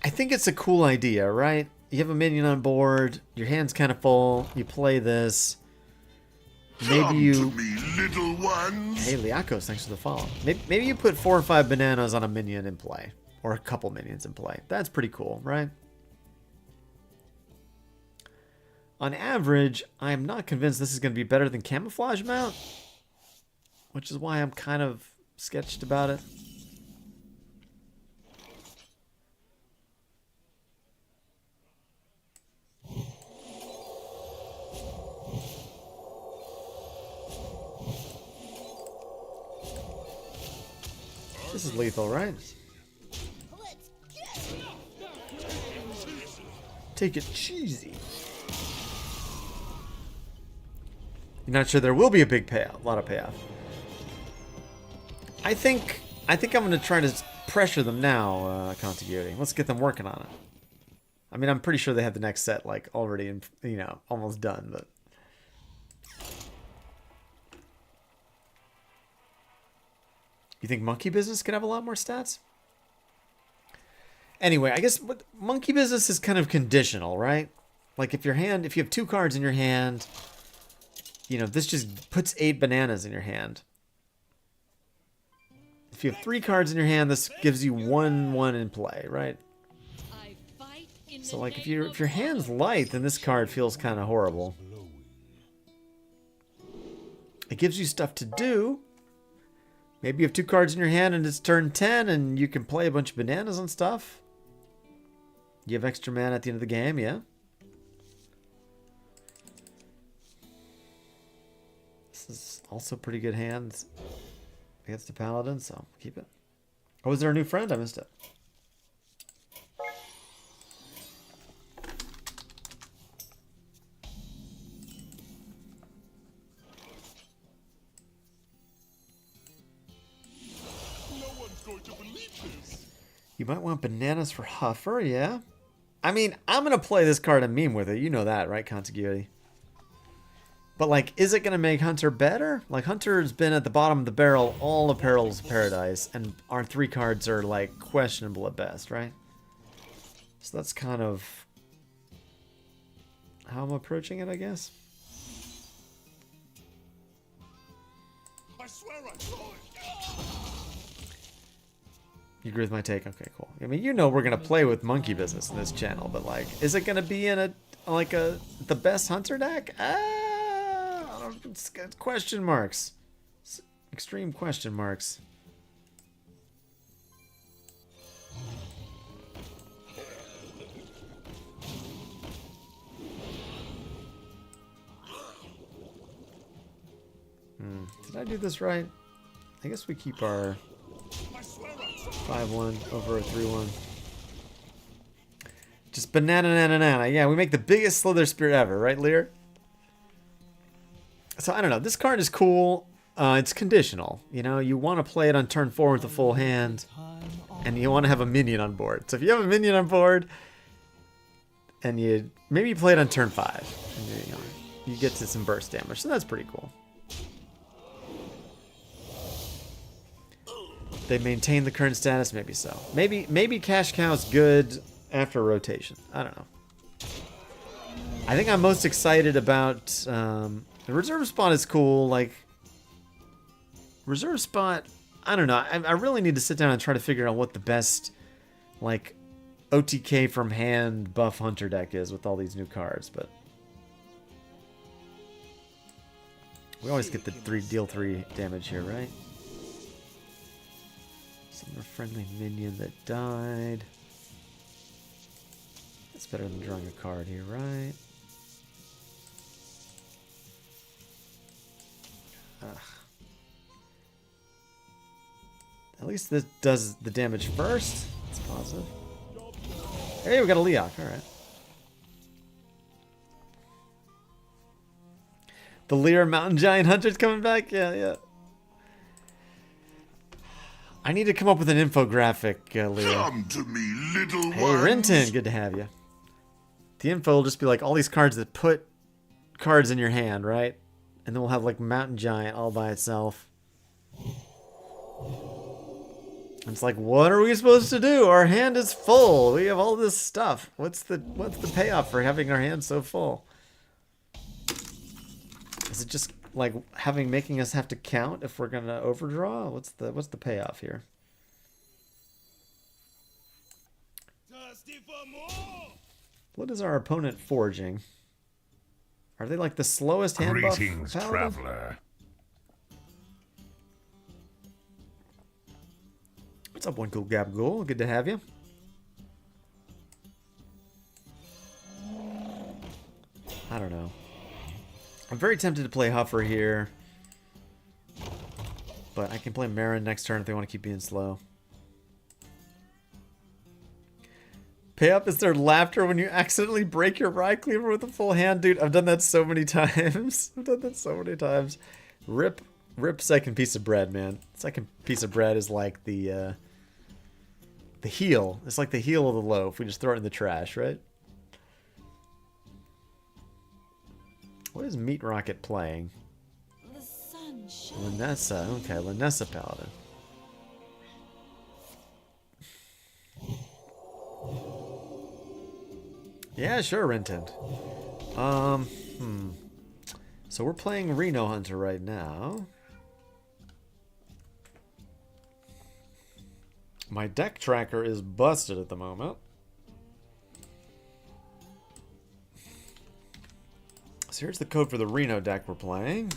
I think it's a cool idea, right? You have a minion on board, your hand's kind of full, you play this. Maybe you... Come to me, little ones. Hey, Liakos, thanks for the follow. Maybe you put 4 or 5 bananas on a minion in play. Or a couple minions in play. That's pretty cool, right? On average, I'm not convinced this is going to be better than Camouflage Mount. Which is why I'm kind of sketched about it. This is lethal, right? Take it cheesy. You're not sure there will be a big payoff, a lot of payoff. I think I'm going to try to pressure them now, Contiguity. Let's get them working on it. I mean, I'm pretty sure they have the next set like already, almost done, but. You think Monkey Business could have a lot more stats? Anyway, I guess Monkey Business is kind of conditional, right? Like if you have 2 cards in your hand, you know, this just puts 8 bananas in your hand. If you have 3 cards in your hand, this gives you 1/1 in play, right? I fight in So the like if name your of hand's honor. light, then this card feels kind of horrible. It gives you stuff to do. Maybe you have 2 cards in your hand and it's turn 10 and you can play a bunch of bananas and stuff. You have extra mana at the end of the game, yeah. This is also pretty good hands against the Paladin, so keep it. Oh, is there a new friend? I missed it. No one's going to believe this. You might want bananas for Huffer, yeah? I mean, I'm going to play this card and meme with it. You know that, right, Contiguity? But, like, is it going to make Hunter better? Like, Hunter's been at the bottom of the barrel all the Perils of Paradise, and our 3 cards are, like, questionable at best, right? So that's kind of how I'm approaching it, I guess. I swear I saw it. You agree with my take? Okay, cool. I mean, you know we're going to play with monkey business in this channel, but, like, is it going to be in the best Hunter deck? It's question marks. It's extreme question marks. Did I do this right? I guess we keep our 5-1 over a 3-1. Just banana. Yeah, we make the biggest Slither Spear ever, right, Lear? So, I don't know. This card is cool. It's conditional. You know, you want to play it on turn 4 with a full hand. And you want to have a minion on board. So, if you have a minion on board, and you maybe play it on turn 5. And you get to some burst damage. So, that's pretty cool. They maintain the current status? Maybe so. Maybe Cash Cow's good after rotation. I don't know. I think I'm most excited about... the reserve spot is cool. Like, reserve spot... I don't know. I really need to sit down and try to figure out what the best, like, OTK from hand buff Hunter deck is with all these new cards, but... we always get the deal 3 damage here, right? Some friendly minion that died. That's better than drawing a card here, right? Ugh. At least this does the damage first. That's positive. Hey, we got a Leok. Alright. The Lear Mountain Giant Hunter's coming back? Yeah. I need to come up with an infographic, Lear. Come to me, little Hey, ones. Rinton, good to have you. The info will just be like all these cards that put cards in your hand, right? And then we'll have like Mountain Giant all by itself. And it's like, what are we supposed to do? Our hand is full. We have all this stuff. What's the payoff for having our hand so full? Is it just like making us have to count if we're gonna overdraw? What's the payoff here? Thirsty for more? What is our opponent forging? Are they like the slowest hand buff? Greetings, Paladin? traveler. What's up, One Cool Gabagool? Good to have you. I don't know. I'm very tempted to play Huffer here. But I can play Marin next turn if they want to keep being slow. Pay up is their laughter when you accidentally break your Rye Cleaver with a full hand. Dude, I've done that so many times. Rip second piece of bread, man. Second piece of bread is like the heel. It's like the heel of the loaf. We just throw it in the trash, right? What is Meat Rocket playing? The sun shines. Lanessa. Okay, Lanessa Paladin. Yeah, sure, Rintent. So we're playing Reno Hunter right now. My deck tracker is busted at the moment. So here's the code for the Reno deck we're playing.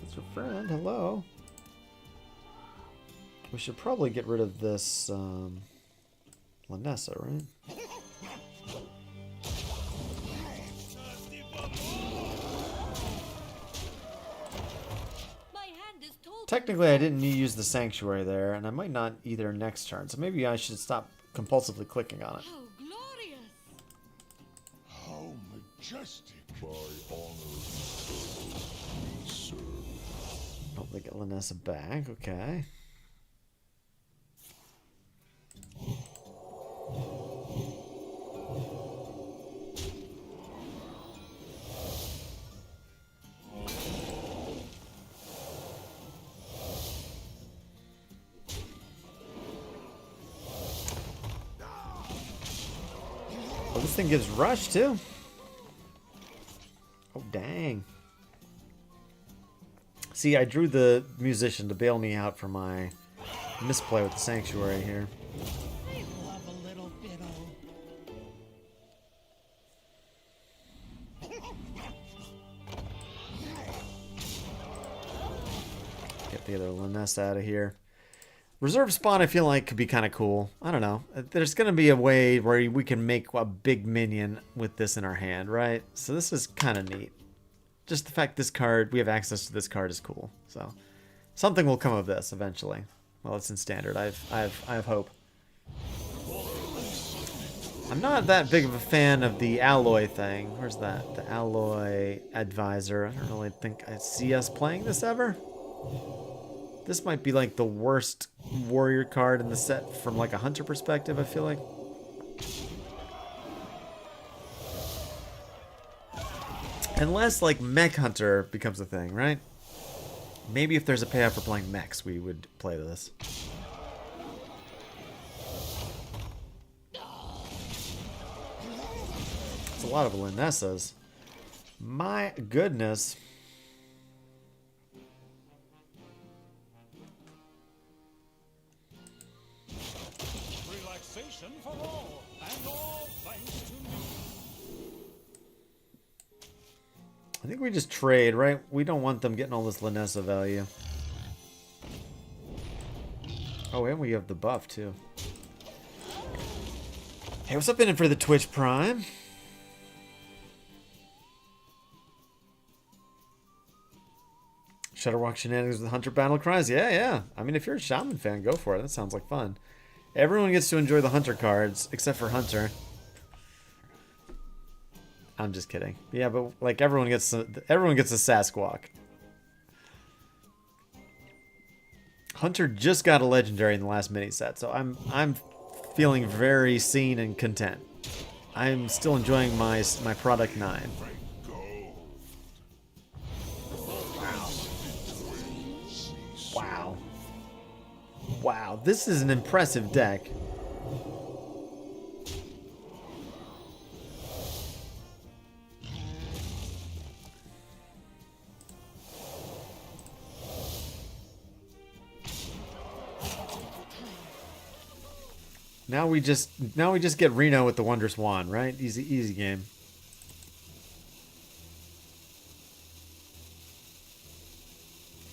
That's your friend. Hello. We should probably get rid of this Lanessa, right? My hand is told. Technically, I didn't use the Sanctuary there, and I might not either next turn, so maybe I should stop compulsively clicking on it. How glorious! How majestic. By honor and service we serve. Oh, they get Lanessa back. Okay. Oh, this thing gives rush too. Oh, dang. See, I drew the musician to bail me out for my misplay with the Sanctuary here. I love a little fiddle. Get the other Lanessa out of here. Reserve spawn, I feel like, could be kind of cool. I don't know. There's going to be a way where we can make a big minion with this in our hand, right? So this is kind of neat. Just the fact this card, we have access to this card is cool. So something will come of this eventually. Well, it's in standard. I have hope. I'm not that big of a fan of the alloy thing. Where's that? The alloy advisor. I don't really think I see us playing this ever. This might be like the worst warrior card in the set from like a hunter perspective, I feel like. Unless like mech hunter becomes a thing, right? Maybe if there's a payoff for playing mechs, we would play this. It's a lot of Lanessas. My goodness. Relaxation for all, and all thanks to me. I think we just trade, right? We don't want them getting all this Lanessa value. Oh, and we have the buff, too. Hey, what's up in it for the Twitch Prime? Shutterwalk shenanigans with Hunter Battle Cries. Yeah, yeah. I mean, if you're a Shaman fan, go for it. That sounds like fun. Everyone gets to enjoy the Hunter cards, except for Hunter. I'm just kidding. Yeah, but like everyone gets a Sasquatch. Hunter just got a legendary in the last mini set, so I'm feeling very seen and content. I'm still enjoying my product 9. Wow. Wow, this is an impressive deck. Now we just get Reno with the Wondrous Wand, right? Easy game.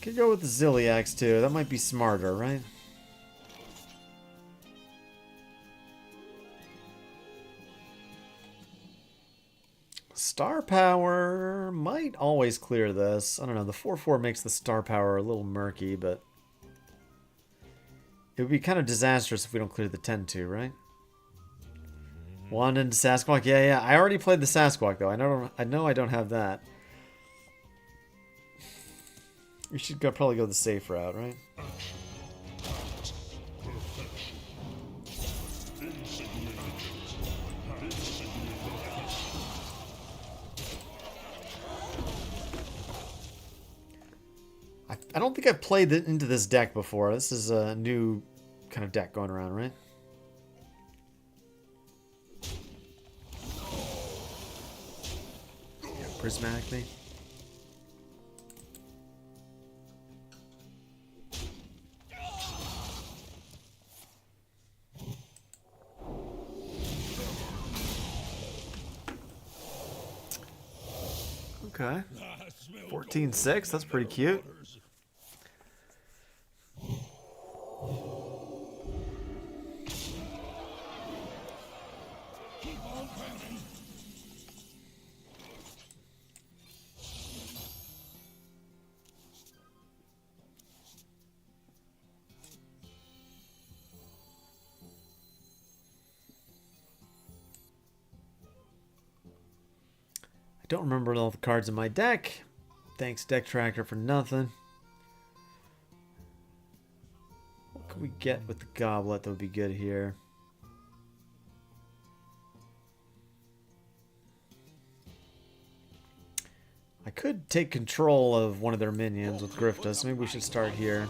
Could go with the Ziliax too. That might be smarter, right? Star Power might always clear this. I don't know. The 4/4 makes the Star Power a little murky, but it would be kind of disastrous if we don't clear the 10-2, right? Wand into Sasquatch. Yeah. I already played the Sasquatch though. I know I don't have that. We should probably go the safe route, right? I don't think I've played into this deck before. This is a new kind of deck going around, right? Prismatic me. Okay. 14-6, that's pretty cute. I don't remember all the cards in my deck. Thanks, Deck Tracker, for nothing. What can we get with the Goblet that would be good here? I could take control of one of their minions with Grifta, so maybe we should start here.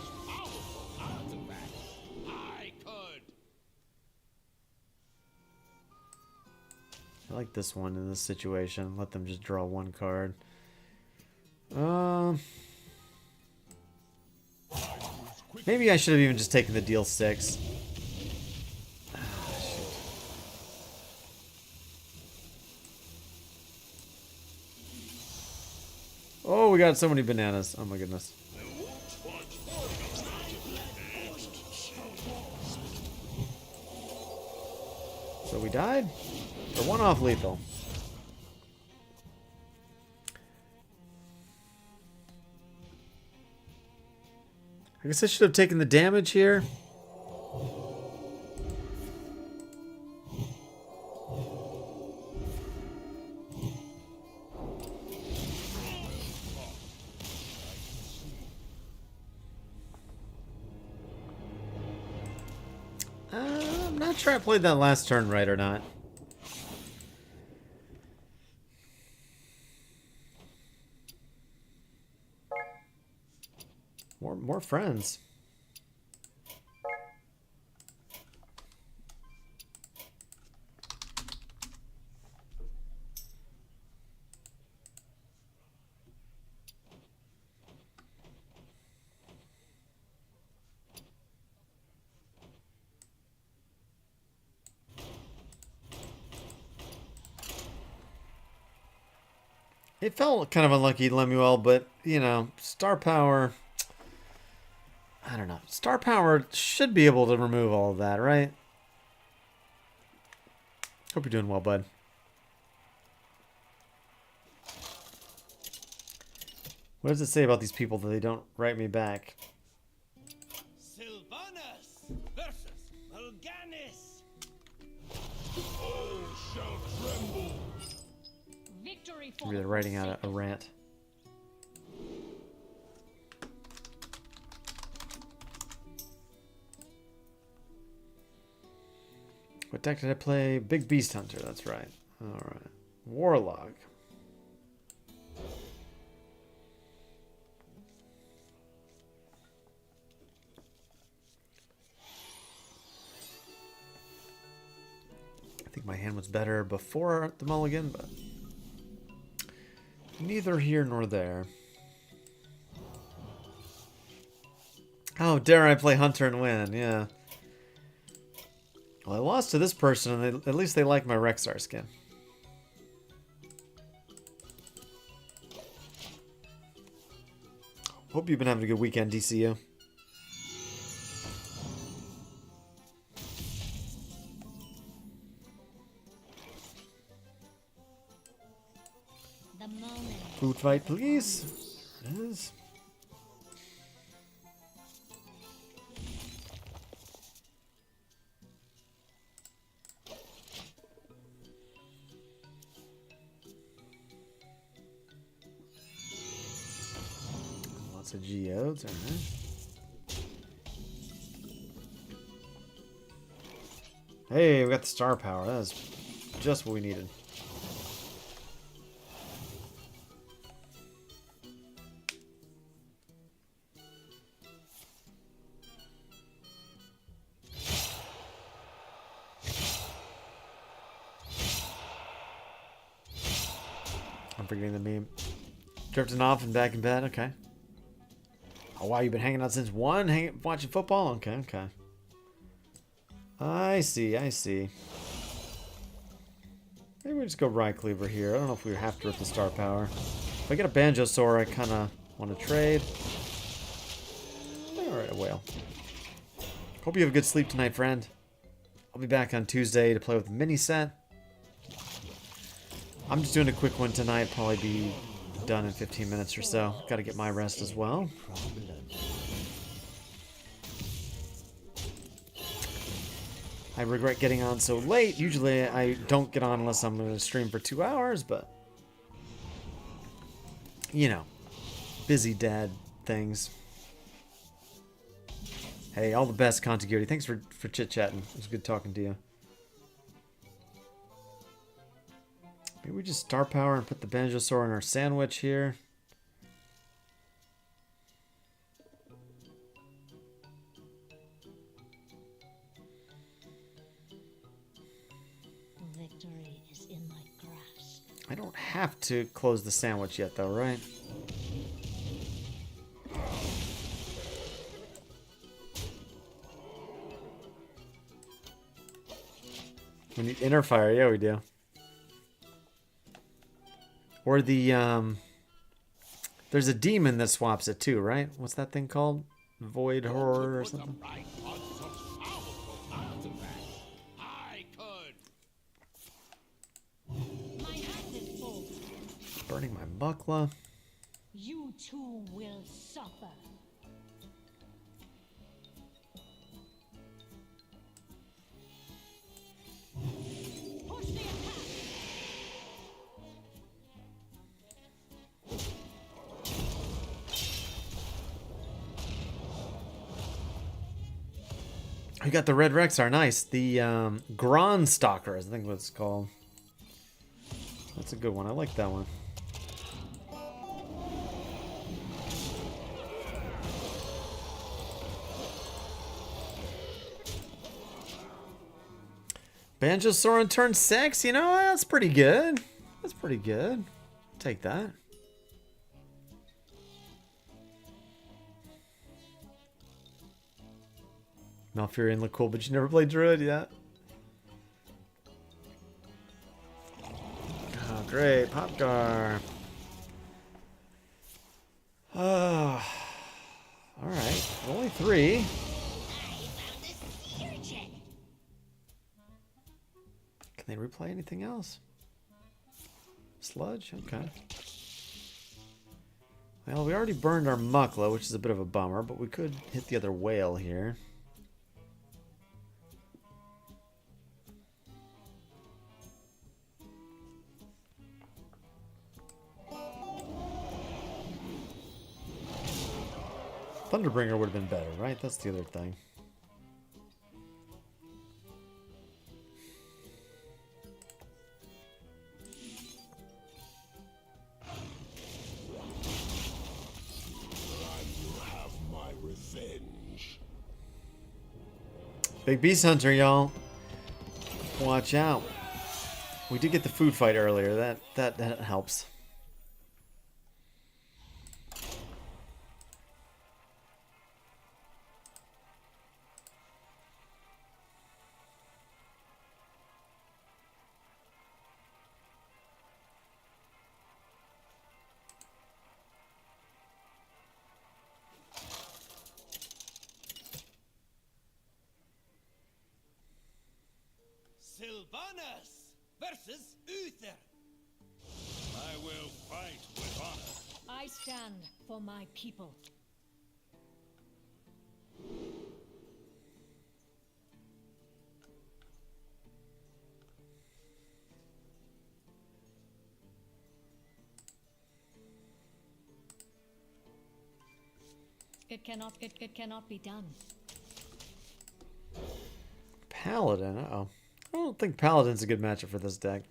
I could. I like this one in this situation. Let them just draw one card. Maybe I should have even just taken the deal 6. Ah, shoot. Oh, we got so many bananas. Oh my goodness. So we died? For one off lethal. I guess I should have taken the damage here. I'm not sure I played that last turn right or not. More friends. It felt kind of unlucky, Lemuel, but, you know, star power... I don't know. Star power should be able to remove all of that, right? Hope you're doing well, bud. What does it say about these people that they don't write me back? Sylvanas versus Mal'Ganis. All shall tremble. Victory for Maybe they're writing out a rant. What deck did I play? Big Beast Hunter, that's right. Alright. Warlock. I think my hand was better before the mulligan, but neither here nor there. Oh, dare I play Hunter and win? Yeah. Well, I lost to this person, and at least they like my Rexar skin. Hope you've been having a good weekend, DCU. The moment. Food fight, please. There it is. Lots of geodes, alright. Hey, we got the star power. That is just what we needed. forgetting the meme. Drifting off and back in bed. Okay. Oh wow, you've been hanging out since 1, watching football. Okay, okay. I see. I see. Maybe we just go Right Cleaver here. I don't know if we have to rip the star power. If I get a Banjosaur, I kind of want to trade. Alright, a whale. Hope you have a good sleep tonight, friend. I'll be back on Tuesday to play with the mini set. I'm just doing a quick one tonight. Probably be done in 15 minutes or so. Got to get my rest as well. I regret getting on so late. Usually I don't get on unless I'm going to stream for 2 hours, but you know, busy dad things. Hey, all the best, Contiguity. Thanks for chit-chatting. It was good talking to you. Maybe we just star power and put the Banjosaur in our sandwich here. Victory is in my grasp. I don't have to close the sandwich yet, though, right? We need inner fire. Yeah, we do. Or the, there's a demon that swaps it too, right? What's that thing called? Void Horror or something? Right on such powerful artifacts. I could. My hand is full. Burning my buckler. You too will suffer. Push the attack. We got the Red Rexar, nice. The Gronstalker, I think what it's called. That's a good one. I like that one. Banjosaur in turn 6, you know, that's pretty good. That's pretty good. Take that. Malfurion look cool, but you never played Druid yet. Oh, great. Popgar. Oh. Alright. Only 3. Can they replay anything else? Sludge? Okay. Well, we already burned our Muckla, which is a bit of a bummer, but we could hit the other whale here. Thunderbringer would have been better, right? That's the other thing. Big Beast Hunter, y'all. Watch out. We did get the food fight earlier. That helps. Sylvanas versus Uther. I will fight with honor. I stand for my people. It cannot be done. Paladin, uh-oh. I don't think Paladin's a good matchup for this deck.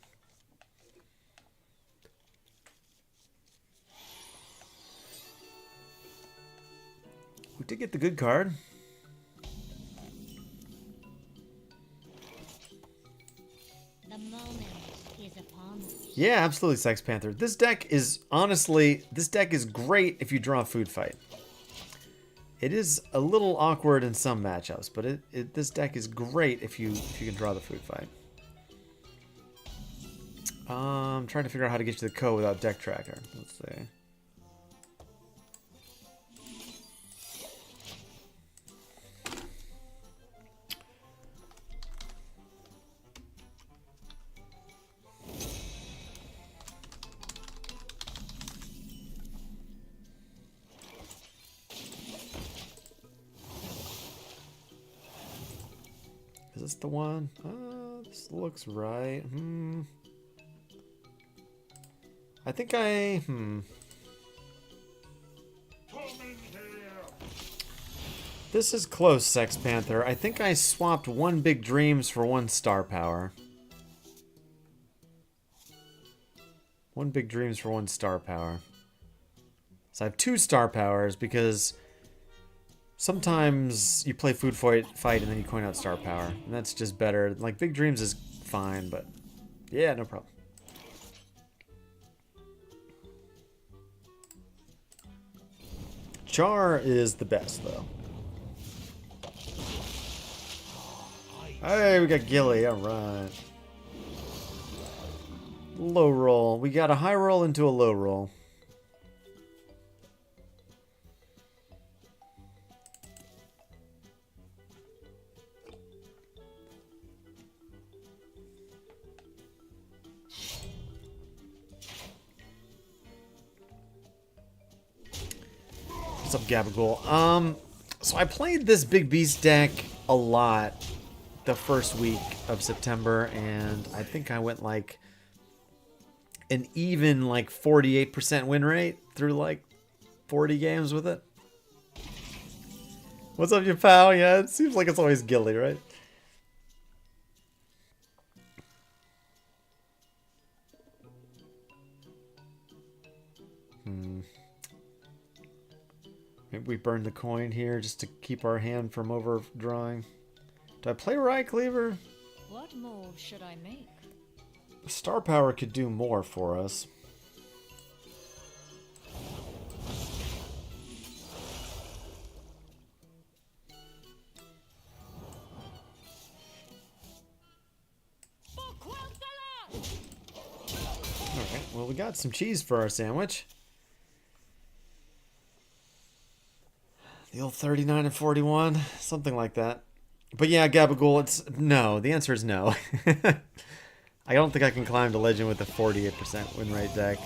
We did get the good card. The moment is upon us. Yeah, absolutely, Sex Panther. This deck is great if you draw a food fight. It is a little awkward in some matchups, but this deck is great if you can draw the food fight. I'm trying to figure out how to get to the code without deck tracker. Let's see. Is this the one? This looks right. I think Come in here. This is close, Sex Panther. I think I swapped one Big Dreams for one Star Power. One Big Dreams for one Star Power. So I have 2 Star Powers because sometimes you play food fight and then you coin out Star Power. And that's just better. Like, Big Dreams is fine, but yeah, no problem. Char is the best, though. Hey, we got Gilly. Alright. Low roll. We got a high roll into a low roll. What's up, Gabagool? So I played this Big Beast deck a lot the first week of September, and I think I went like an even like 48% win rate through like 40 games with it. What's up, you pal? Yeah, it seems like it's always Gilly, right? Maybe we burn the coin here just to keep our hand from overdrawing. Do I play Rye Cleaver? What move should I make? Star Power could do more for us. Alright, well, we got some cheese for our sandwich. The old 39 and 41, something like that. But yeah, Gabagool, it's no. The answer is no. I don't think I can climb to Legend with a 48% win rate deck.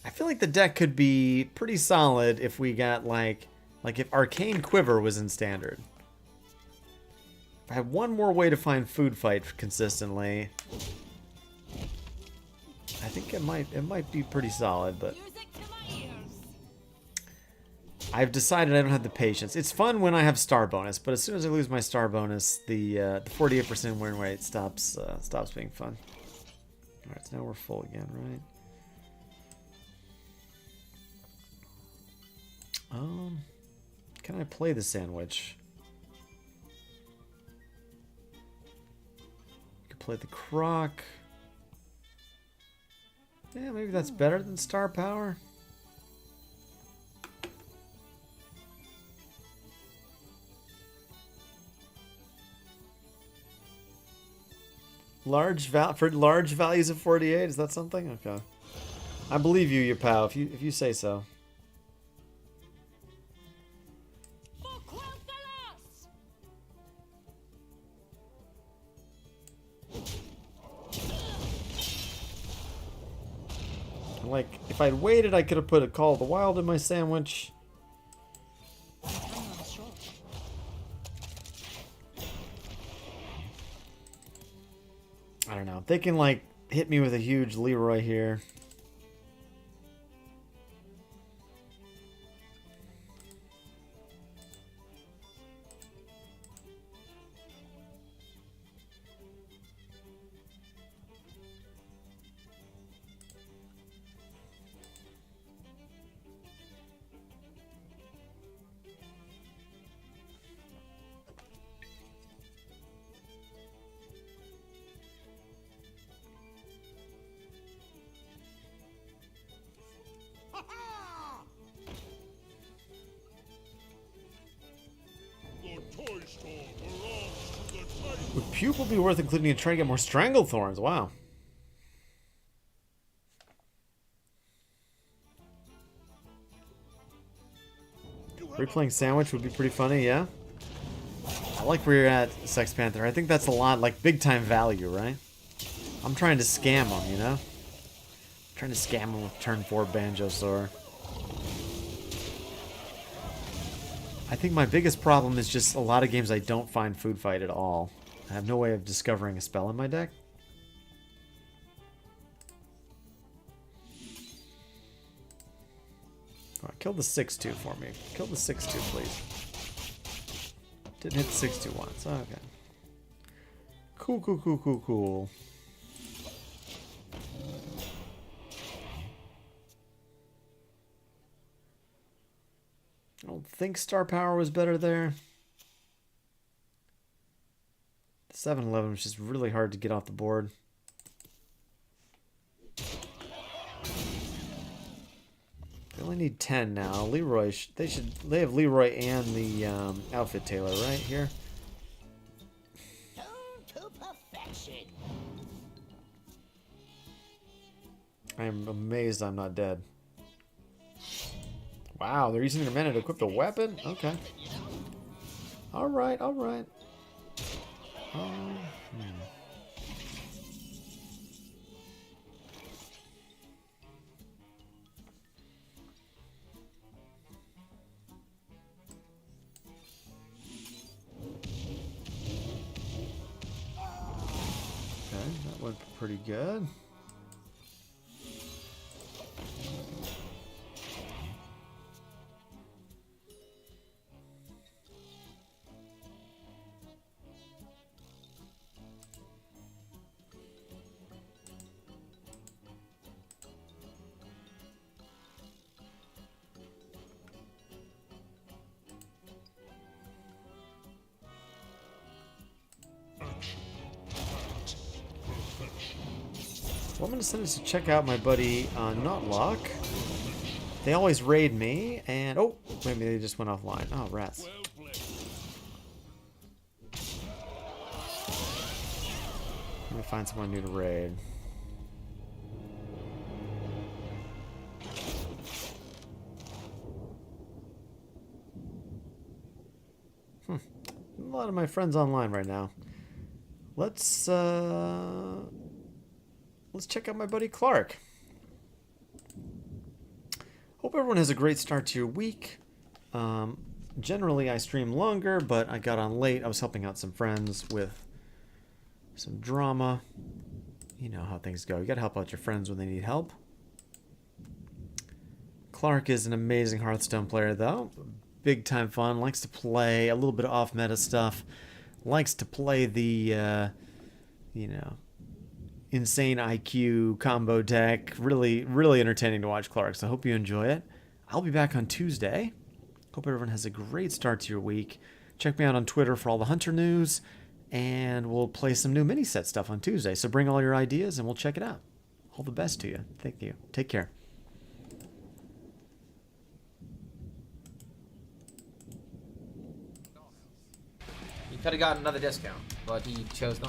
I feel like the deck could be pretty solid if we got like if Arcane Quiver was in Standard. If I had one more way to find food fight consistently, I think it might be pretty solid, but I've decided I don't have the patience. It's fun when I have star bonus, but as soon as I lose my star bonus, the 48% win rate stops being fun. All right, so now we're full again, right? Can I play the sandwich? I could play the croc. Yeah, maybe that's better than Star Power. For large values of 48, is that something? Okay, I believe you, your pal. If you say so. Like, if I'd waited, I could have put a Call of the Wild in my sandwich. I don't know. They can, like, hit me with a huge Leroy here. toy store belongs to the Titan. Would pupil be worth including in trying to get more Stranglethorns? Wow. Replaying Sandwich would be pretty funny, yeah? I like where you're at, Sex Panther. I think that's a lot, like, big-time value, right? I'm trying to scam them, you know? I'm trying to scam them with turn 4 Banjosaur. I think my biggest problem is just a lot of games I don't find Food Fight at all. I have no way of discovering a spell in my deck. Alright, kill the 6-2 for me. Kill the 6-2, please. Didn't hit the 6-2 once. Okay. Cool, cool, cool, cool, cool. I don't think Star Power was better there. The 7-11 was just really hard to get off the board. They only need 10 now. Leroy, they have Leroy and the outfit tailor right here. To perfection. I am amazed I'm not dead. Wow, they're using their mana to equip the weapon? Okay. Alright, alright. Okay, that went pretty good. Well, I'm going to send us to check out my buddy Notlock. They always raid me, and oh, maybe they just went offline. Oh, rats. Let me find someone new to raid. A lot of my friends online right now. Let's check out my buddy Clark. Hope everyone has a great start to your week. Generally, I stream longer, but I got on late. I was helping out some friends with some drama. You know how things go. You gotta help out your friends when they need help. Clark is an amazing Hearthstone player, though. Big time fun. Likes to play a little bit of off-meta stuff. Likes to play the, you know, insane IQ combo deck. Really, really entertaining to watch Clark, so I hope you enjoy it. I'll be back on Tuesday. Hope everyone has a great start to your week. Check me out on Twitter for all the Hunter news, and we'll play some new mini set stuff on Tuesday. So bring all your ideas, and we'll check it out. All the best to you. Thank you. Take care. He could have gotten another discount, but he chose not.